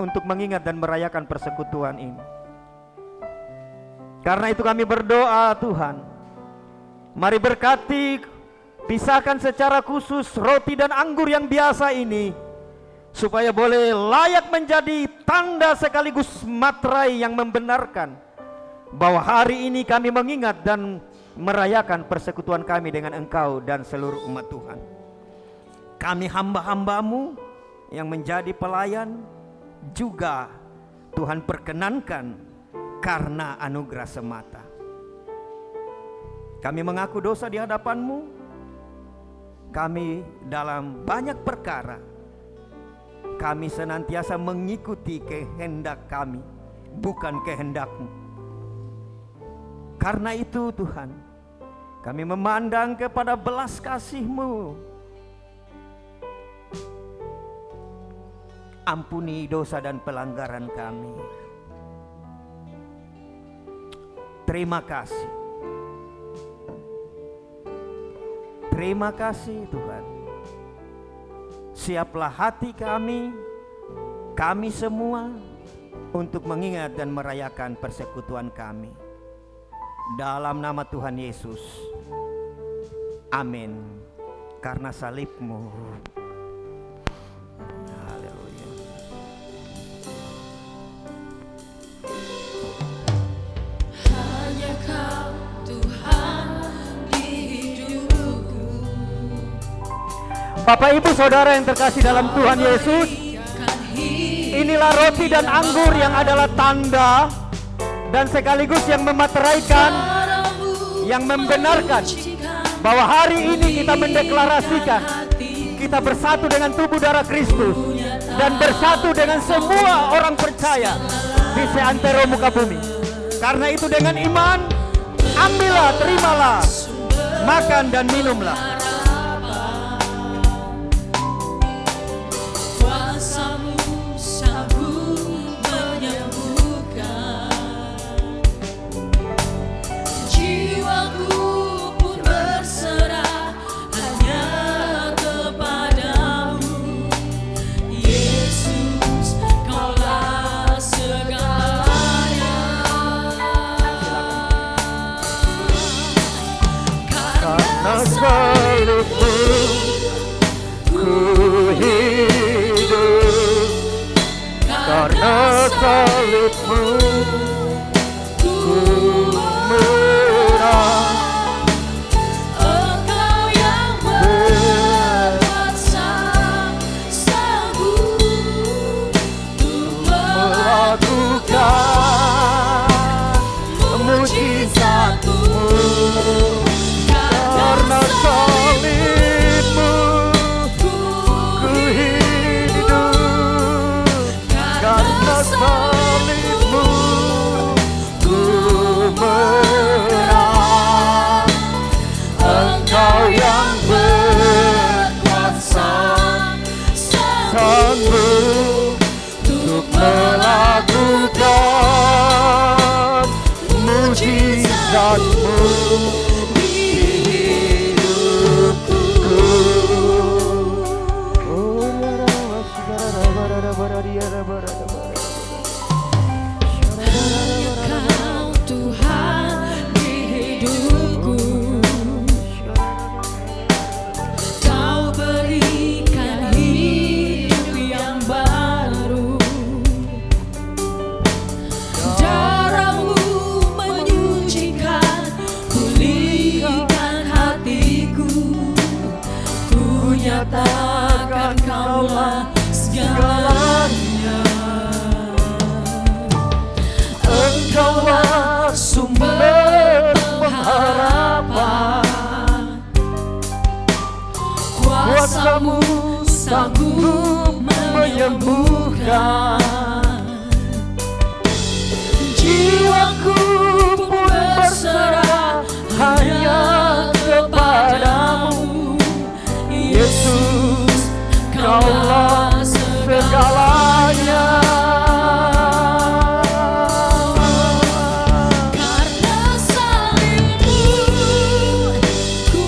untuk mengingat dan merayakan persekutuan ini. Karena itu kami berdoa, Tuhan, mari berkati, pisahkan secara khusus roti dan anggur yang biasa ini, supaya boleh layak menjadi tanda sekaligus materai yang membenarkan bahwa hari ini kami mengingat dan merayakan persekutuan kami dengan Engkau dan seluruh umat Tuhan. Kami hamba-hamba-Mu yang menjadi pelayan juga Tuhan perkenankan karena anugerah semata. Kami mengaku dosa di hadapan-Mu. Kami dalam banyak perkara, kami senantiasa mengikuti kehendak kami, bukan kehendak-Mu. Karena itu Tuhan, kami memandang kepada belas kasih-Mu. Ampuni dosa dan pelanggaran kami. Terima kasih. Terima kasih Tuhan. Siaplah hati kami semua untuk mengingat dan merayakan persekutuan kami. Dalam nama Tuhan Yesus. Amin. Karena salib-Mu. Haleluya. hanya Kau Tuhan di hidupku. Bapak Ibu Saudara yang terkasih dalam Tuhan Yesus, inilah roti dan anggur yang adalah tanda dan sekaligus yang memateraikan, yang membenarkan bahwa hari ini kita mendeklarasikan kita bersatu dengan tubuh darah Kristus dan bersatu dengan semua orang percaya di seantero muka bumi. Karena itu dengan iman, ambillah, terimalah, makan dan minumlah. Kuasa-Mu sanggup menyembuhkan. Jiwaku pun berserah hanya kepadamu, Yesus, Kaulah segalanya. Karena salib-Mu ku hidup, karena salib-Mu ku merah. Engkau yang berkuasa sanggup untuk Melakukan mujizat-Mu. Karena salib-Mu ku hidup, sanggup untuk melakukan mujizat-Mu di hidupku. Hanya Kau Tuhan di hidupku. Kau berikan hidup yang baru. Darah-Mu menyucikan, pulihkan hatiku. Ku nyatakan Kaulah segalanya. Engkaulah sumber pengharapan. Kuasa-Mu sanggup menyembuhkan. Jiwaku pun berserah hanya kepadamu. Yesus, Kaulah segalanya. Karena salib-Mu ku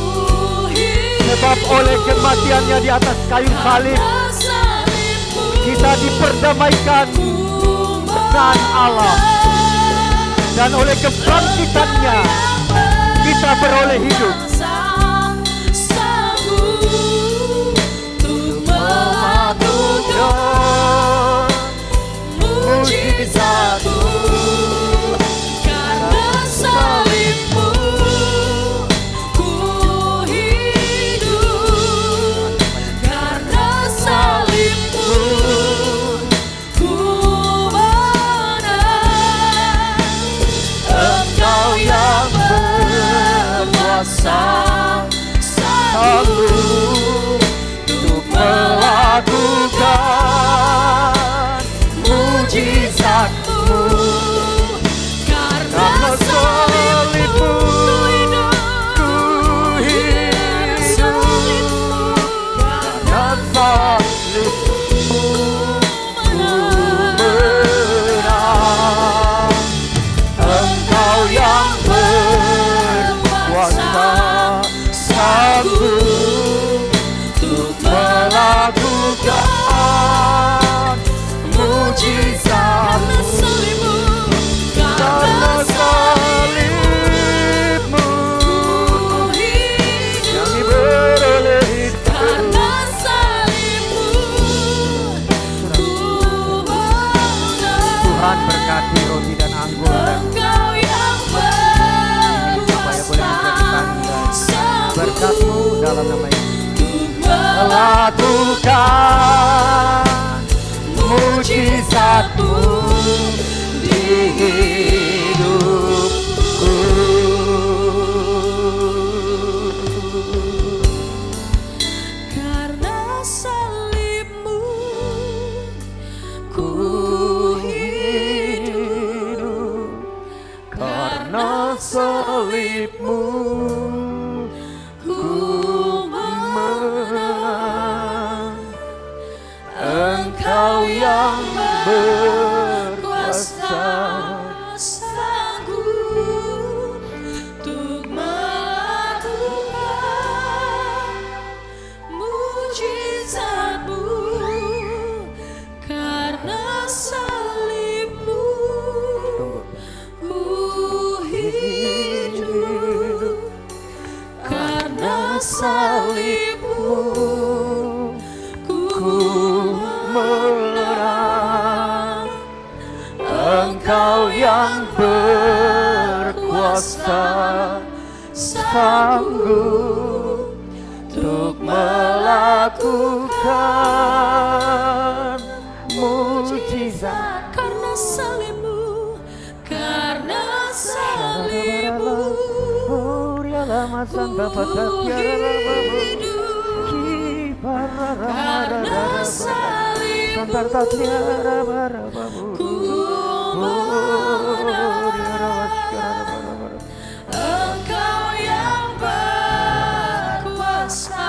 hidup. Sebab oleh kematiannya di atas kayu salib, Karena salib-Mu kita diperdamaikan dengan Allah. Dan oleh kebangkitannya, kita beroleh hidup. Mujizat-Mu, karena salib-Mu ku hidup. Karena salib-Mu ku menang. Engkau yang berkuasa, sanggup untuk melakukan mujizat-Mu. Karena salib-Mu ku hidup. Karena salib-Mu ku menang. Engkau yang berkuasa, sanggup untuk melakukan mujizat-Mu. Karena salib-Mu kami beroleh hidup. Karena salib-Mu ku menang. Tuhan berkati roti dan anggur dan Engkau yang supaya boleh menjadi tanda berkat-Mu dalam nama Yesus. melakukan mujizat-Mu di hidupku. Karena salib-Mu ku hidup. Karena salib-Mu ku menang. Engkau yang berkuasa, sanggup untuk melakukan mujizat-Mu. Karena salib-Mu ku hidup. Karena salib-Mu ku menang. Engkau yang berkuasa, sanggup untuk melakukan mujizat. Karena salib-Mu, karena salib-Mu ku hidup. Karena salib-Mu ku menang. Engkau yang berkuasa,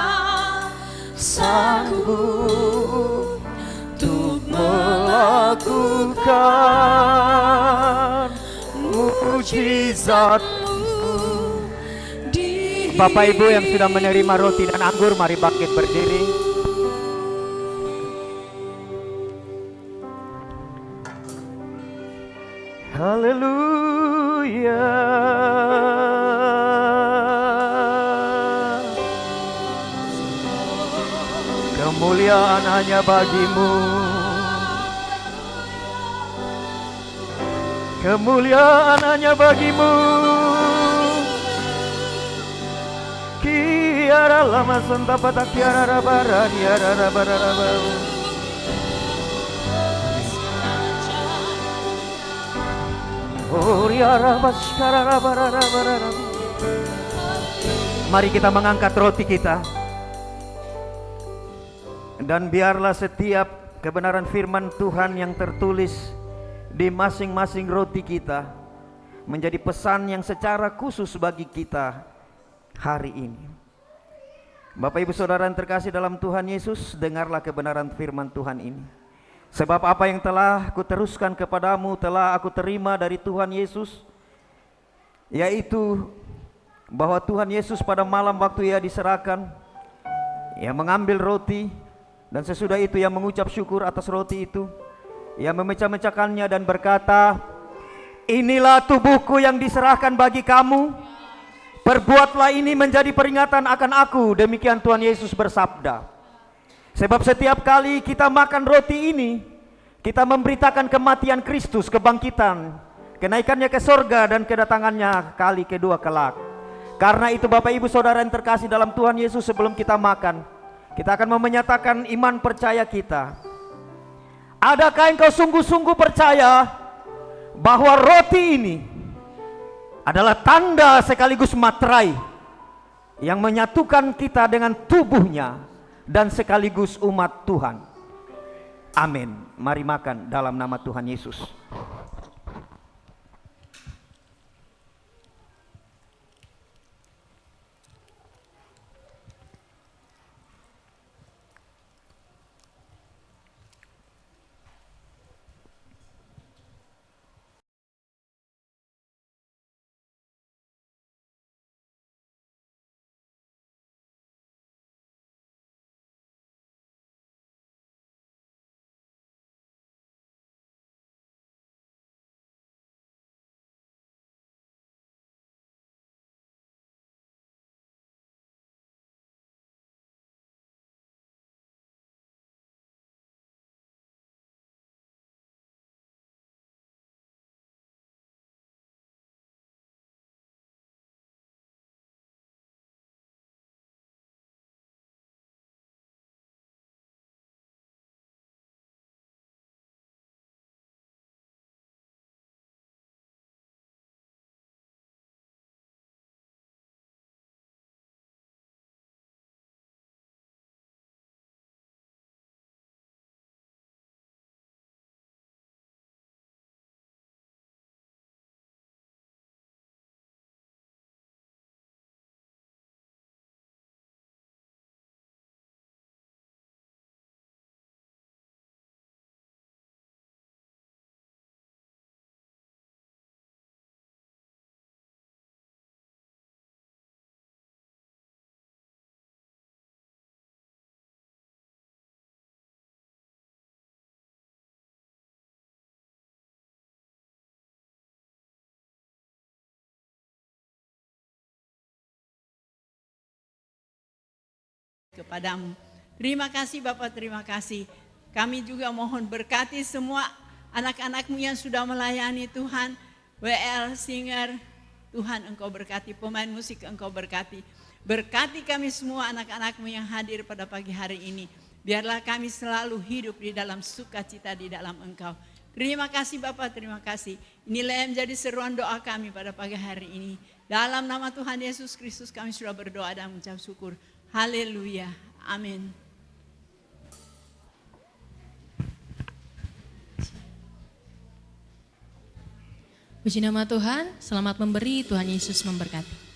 sanggup nyatakan mujizat. Bapak Ibu yang sudah menerima roti dan anggur, mari bangkit berdiri. Haleluya. Kemuliaan hanya bagimu. Kemuliaan hanya bagimu. Kiara lama santa patak kiara rabara kiara rabara rabara. Oh riara baskara rabara rabara. Mari kita mengangkat roti kita. Dan biarlah setiap kebenaran firman Tuhan yang tertulis di masing-masing roti kita menjadi pesan yang secara khusus bagi kita hari ini. Bapak Ibu Saudara yang terkasih dalam Tuhan Yesus, dengarlah kebenaran firman Tuhan ini. Sebab apa yang telah kuteruskan kepadamu telah aku terima dari Tuhan Yesus, yaitu bahwa Tuhan Yesus pada malam waktu ia diserahkan, ia mengambil roti, dan sesudah itu ia mengucap syukur atas roti itu. Ia memecah-mecahkannya dan berkata, inilah tubuhku yang diserahkan bagi kamu. Perbuatlah ini menjadi peringatan akan aku. Demikian Tuhan Yesus bersabda. Sebab setiap kali kita makan roti ini, kita memberitakan kematian Kristus, kebangkitan, kenaikannya ke sorga dan kedatangannya kali kedua kelak. Karena itu Bapak Ibu Saudara yang terkasih dalam Tuhan Yesus, sebelum kita makan, kita akan menyatakan iman percaya kita. Adakah engkau sungguh-sungguh percaya bahwa roti ini adalah tanda sekaligus materai yang menyatukan kita dengan tubuhnya dan sekaligus umat Tuhan? Amin. Mari makan dalam nama Tuhan Yesus. Kepadamu. Terima kasih Bapak, terima kasih. Kami juga mohon berkati semua anak-anakmu yang sudah melayani Tuhan. WL, singer, Tuhan Engkau berkati, pemain musik Engkau berkati. Berkati kami semua anak-anakmu yang hadir pada pagi hari ini. Biarlah kami selalu hidup di dalam sukacita di dalam Engkau. Terima kasih Bapak, terima kasih. Inilah yang menjadi seruan doa kami pada pagi hari ini. Dalam nama Tuhan Yesus Kristus kami sudah berdoa dan mengucap syukur. Haleluya. Amin. Puji nama Tuhan, selamat memberi, Tuhan Yesus memberkati.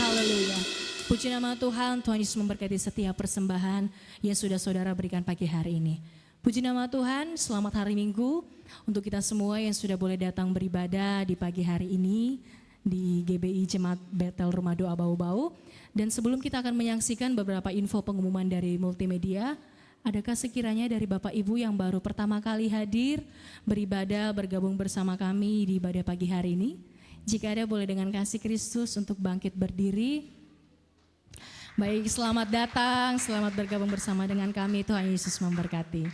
Haleluya. Puji nama Tuhan, Tuhan Yesus memberkati setiap persembahan yang sudah saudara berikan pagi hari ini. Puji nama Tuhan, selamat hari Minggu untuk kita semua yang sudah boleh datang beribadah di pagi hari ini di GBI Jemaat Betel Rumah Doa Bau-Bau. Dan sebelum kita akan menyaksikan beberapa info pengumuman dari multimedia, adakah sekiranya dari Bapak Ibu yang baru pertama kali hadir beribadah, bergabung bersama kami di ibadah pagi hari ini? Jika ada, boleh dengan kasih Kristus untuk bangkit berdiri. Baik, selamat datang, selamat bergabung bersama dengan kami. Tuhan Yesus memberkati.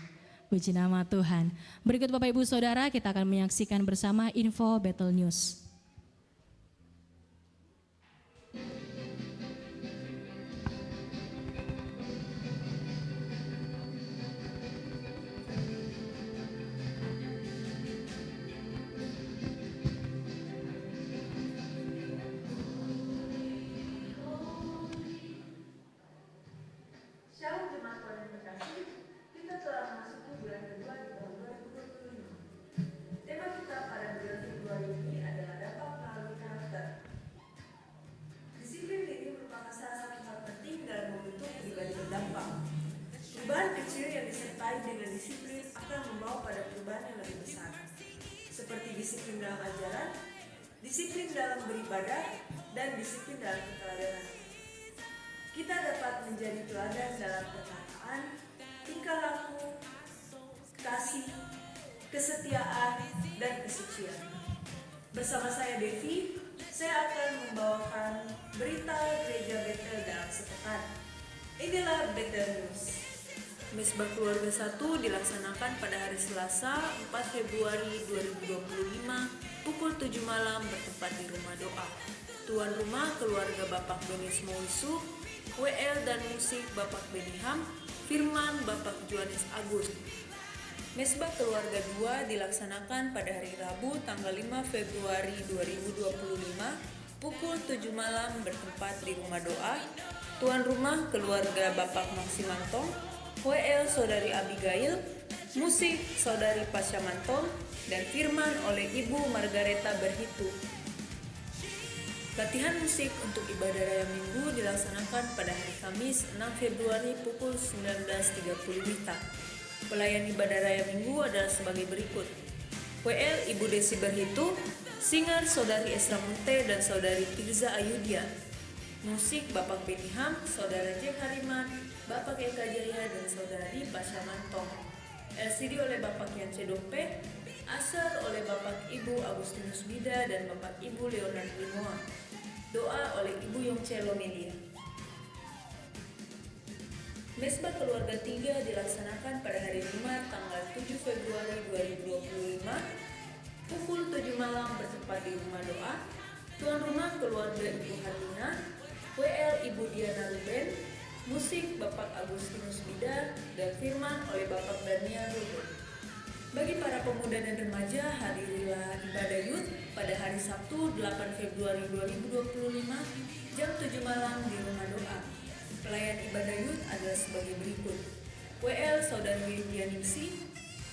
Puji nama Tuhan. Berikut Bapak Ibu Saudara, kita akan menyaksikan bersama info Battle News. Shalom jemaat Tuhan yang terkasih, kita telah memasuki bulan kedua di tahun 2025. Tema kita pada bulan Februari ini adalah dapat melalui karakter. Disiplin ini merupakan salah satu hal penting dalam membentuk pribadi berdampak. Perubahan kecil yang disertai dengan disiplin akan membawa pada perubahan yang lebih besar, seperti disiplin dalam ajaran, disiplin dalam beribadah, dan disiplin dalam keteladanan. Kita dapat menjadi teladan dalam perkataan, tingkah laku, kasih, kesetiaan, dan kesucian. Bersama saya Devi, saya akan membawakan berita Gereja Betel dalam sepekan. Inilah Betel News. Mesbah Keluarga 1 dilaksanakan pada hari Selasa 4 Februari 2025 pukul 7 malam bertempat di rumah doa. Tuan rumah keluarga Bapak Benis Moisu, WL dan musik Bapak Beniham, firman Bapak Johannes Agus. Mesbah Keluarga 2 dilaksanakan pada hari Rabu tanggal 5 Februari 2025 pukul 7 malam bertempat di rumah doa. Tuan rumah keluarga Bapak Maksimantong, WL Saudari Abigail, musik Saudari Pasha Mantong, dan firman oleh Ibu Margareta Berhitu. Latihan musik untuk ibadah raya Minggu dilaksanakan pada hari Kamis 6 Februari pukul 19.30 WITA. Pelayan ibadah raya Minggu adalah sebagai berikut. WL Ibu Desi Berhitu, singer Saudari Esra Munte dan Saudari Tirza Ayudia. Musik Bapak Beniham, Saudara Jack Hariman, Bapak Eka Jaya dan Saudari Pasha Mantong. LCD oleh Bapak Yance Dompe, Asar oleh Bapak Ibu Agustinus Bida dan Bapak Ibu Leonard Limoa. Doa oleh Ibu Yongce Lomelia. Mesbah Keluarga 3 dilaksanakan pada hari Jumat tanggal 7 Februari 2025 pukul 7 malam bertempat di rumah doa. Tuan rumah keluarga Ibu Harlina, WL Ibu Diana Ruben, musik Bapak Agustinus Bida, dan firman oleh Bapak Daniel Ruben. Bagi para pemuda dan remaja, hadirilah ibadah youth pada hari Sabtu 8 Februari 2025 jam 7 malam di rumah doa. Pelayan ibadah youth adalah sebagai berikut. WL Saudari Dianingsi,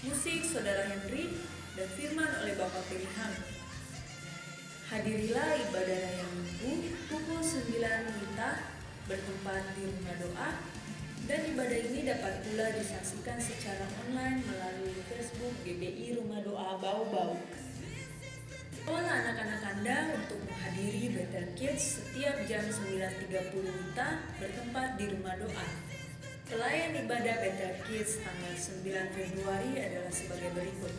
musik Saudara Henry, dan firman oleh Bapak Beniham. Hadirilah ibadah raya Minggu pukul 9 WITA bertempat di rumah doa. Dan ibadah ini dapat pula disaksikan secara online melalui Facebook GBI Rumah Doa Bau-Bau. Olah anak-anak Anda untuk menghadiri Betel Kids setiap jam 9.30 WITA bertempat di rumah doa. Pelayan ibadah Betel Kids tanggal 9 Februari adalah sebagai berikut.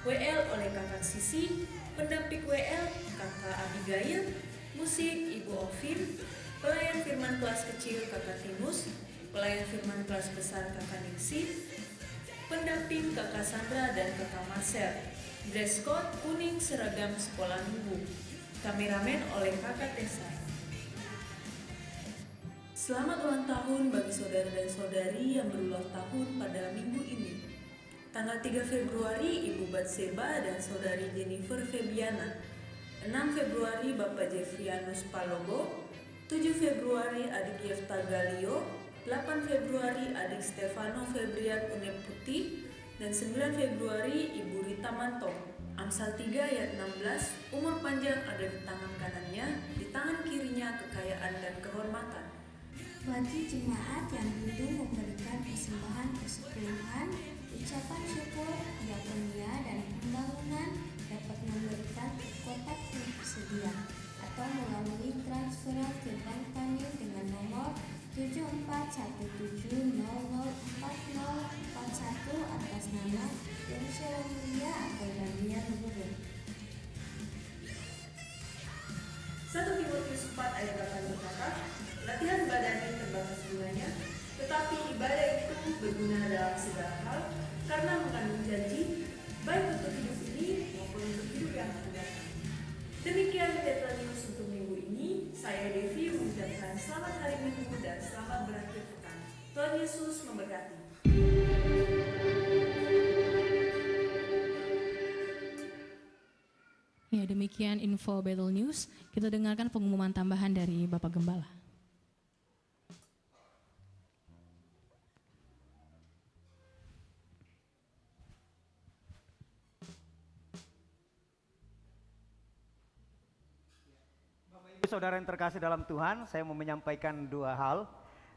WL oleh Kakak Sisi, pendamping WL Kakak Abigail, musik Ibu Ovin, pelayan firman kelas kecil Kakak Timus, pelayan firman kelas besar Kakak Ningsi, pendamping Kakak Sandra dan Kakak Marcel. Dress code kuning seragam sekolah minggu. Kameramen oleh Kakak Tessa. Selamat ulang tahun bagi saudara dan saudari yang berulang tahun pada minggu ini. Tanggal 3 Februari Ibu Batseba dan Saudari Jennifer Febiana. 6 Februari Bapak Jeffrianus Palogo. 7 Februari Adik Yefta Galio, 8 Februari Adik Stefano Febrian Uneputi, dan 9 Februari Ibu Rita Mantong. Amsal 3 ayat 16, umur panjang ada di tangan kanannya, di tangan kirinya seluruhnya kekayaan dan kehormatan. Bagi jemaat yang rindu memberikan persembahan persepuluhan, ucapan syukur, diakonia, dan pembangunan dapat memberikan ke kotak yang tersedia atau melalui transferan ke bank kami dengan nomor 7417004041 atas nama Yerusalem Mulia atau Daniel Lubur. 1 Timotius 4 ayat 8 berkata, latihan badani terbatas gunanya, tetapi ibadah itu berguna dalam segala hal karena mengandung janji, baik untuk hidup ini maupun untuk hidup yang akan datang. Demikian Bethel News untuk minggu ini. Saya Devi mengucapkan selamat hari Minggu dan selamat berakhir pekan. Tuhan Yesus memberkati. Ya, demikian info Bethel News. Kita dengarkan pengumuman tambahan dari Bapak Gembala. Saudara yang terkasih dalam Tuhan, saya mau menyampaikan 2 hal.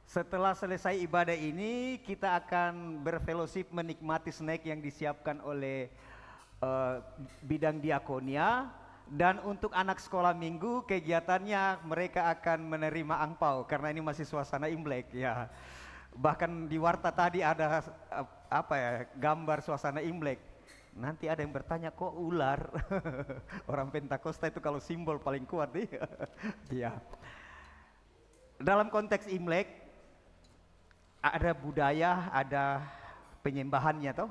Setelah selesai ibadah ini, kita akan berfellowship menikmati snack yang disiapkan oleh bidang diakonia. Dan untuk anak sekolah minggu, kegiatannya mereka akan menerima angpau karena ini masih suasana Imlek ya. Bahkan di warta tadi ada gambar suasana Imlek. Nanti ada yang bertanya, kok ular? Orang Pentakosta itu kalau simbol paling kuat nih. Ya. Dalam konteks Imlek ada budaya, ada penyembahannya toh.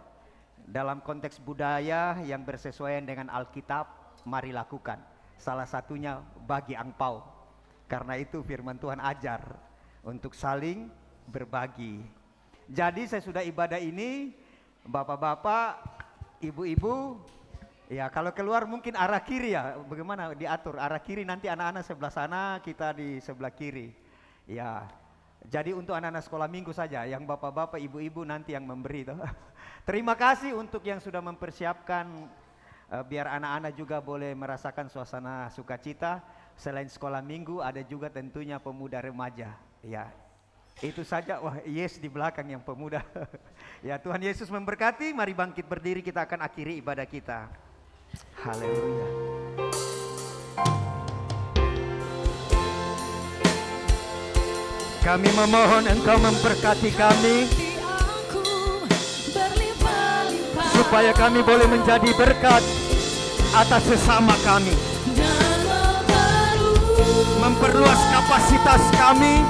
Dalam konteks budaya yang bersesuaian dengan Alkitab, mari lakukan. Salah satunya bagi angpau. Karena itu firman Tuhan ajar untuk saling berbagi. Jadi sesudah ibadah ini, bapak-bapak, ibu-ibu, ya kalau keluar mungkin arah kiri ya, bagaimana diatur arah kiri, nanti anak-anak sebelah sana, kita di sebelah kiri. Ya, jadi untuk anak-anak sekolah minggu saja, yang bapak-bapak, ibu-ibu nanti yang memberi toh. Terima kasih untuk yang sudah mempersiapkan, biar anak-anak juga boleh merasakan suasana sukacita. Selain sekolah minggu, ada juga tentunya pemuda remaja. Ya. Itu saja, wah yes di belakang yang pemuda. Ya, Tuhan Yesus memberkati, mari bangkit berdiri, kita akan akhiri ibadah kita. Haleluya. Kami memohon Engkau memberkati kami, supaya kami boleh menjadi berkat atas sesama kami, memperluas kapasitas kami,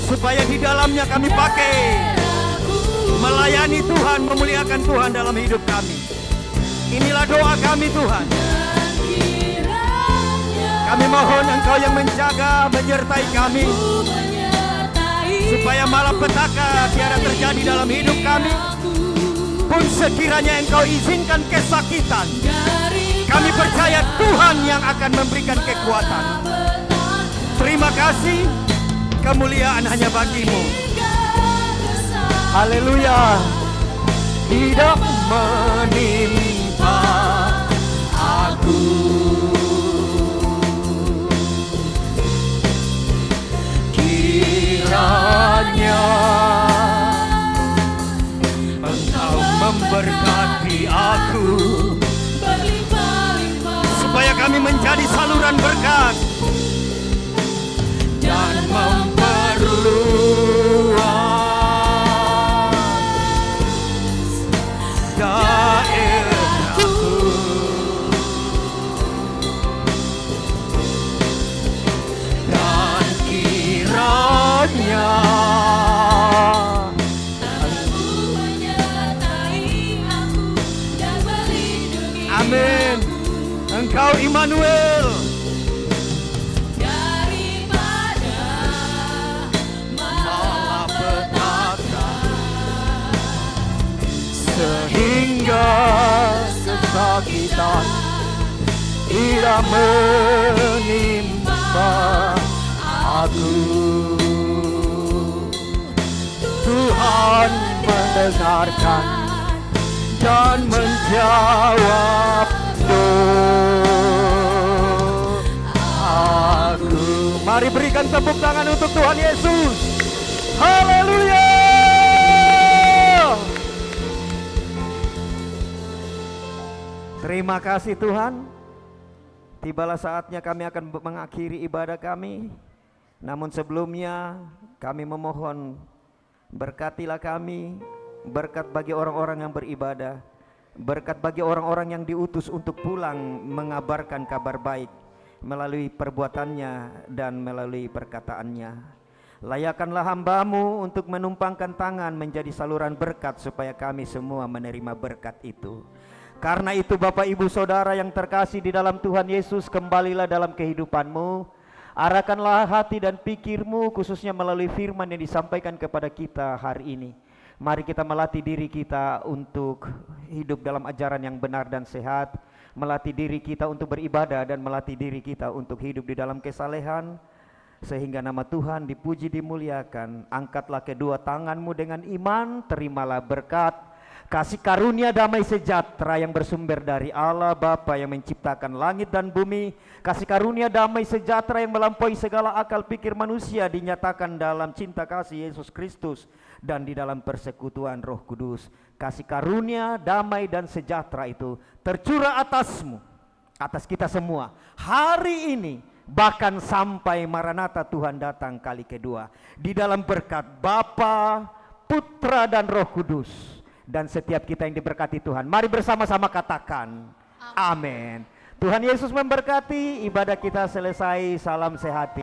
supaya di dalamnya kami pakai melayani Tuhan, memuliakan Tuhan dalam hidup kami. Inilah doa kami Tuhan. Kami mohon Engkau yang menjaga, menyertai kami, supaya malapetaka tiada terjadi dalam hidup kami. Pun sekiranya Engkau izinkan kesakitan, kami percaya Tuhan yang akan memberikan kekuatan. Terima kasih. Kemuliaan hanya bagimu. Haleluya. Tidak menimpa aku, kiranya Engkau memberkati aku, supaya kami menjadi saluran berkat dan memperluas daerahku. Dan kiranya Engkau menyertai aku dan melindungi aku. Amin. Engkau Immanuel. Sehingga kesakitan tidak menimpa aku. Tuhan mendengarkan dan menjawab doa aku. Mari berikan tepuk tangan untuk Tuhan Yesus. Haleluya. Terima kasih Tuhan. Tibalah saatnya kami akan mengakhiri ibadah kami. Namun sebelumnya kami memohon, berkatilah kami, berkat bagi orang-orang yang beribadah, berkat bagi orang-orang yang diutus untuk pulang mengabarkan kabar baik melalui perbuatannya dan melalui perkataannya. Layakkanlah hamba-Mu untuk menumpangkan tangan menjadi saluran berkat supaya kami semua menerima berkat itu. Karena itu Bapak Ibu Saudara yang terkasih di dalam Tuhan Yesus, kembalilah dalam kehidupan-Mu. Arahkanlah hati dan pikir-Mu khususnya melalui firman yang disampaikan kepada kita hari ini. Mari kita melatih diri kita untuk hidup dalam ajaran yang benar dan sehat, melatih diri kita untuk beribadah dan melatih diri kita untuk hidup di dalam kesalehan, sehingga nama Tuhan dipuji dimuliakan. Angkatlah kedua tanganmu dengan iman, terimalah berkat, kasih karunia damai sejahtera yang bersumber dari Allah Bapa yang menciptakan langit dan bumi. Kasih karunia damai sejahtera yang melampaui segala akal pikir manusia dinyatakan dalam cinta kasih Yesus Kristus dan di dalam persekutuan Roh Kudus. Kasih karunia damai dan sejahtera itu tercurah atasmu, atas kita semua hari ini, bahkan sampai Maranatha Tuhan datang kali kedua, di dalam berkat Bapa, Putra dan Roh Kudus. Dan setiap kita yang diberkati Tuhan, mari bersama-sama katakan amin. Tuhan Yesus memberkati. Ibadah kita selesai. Salam sehat.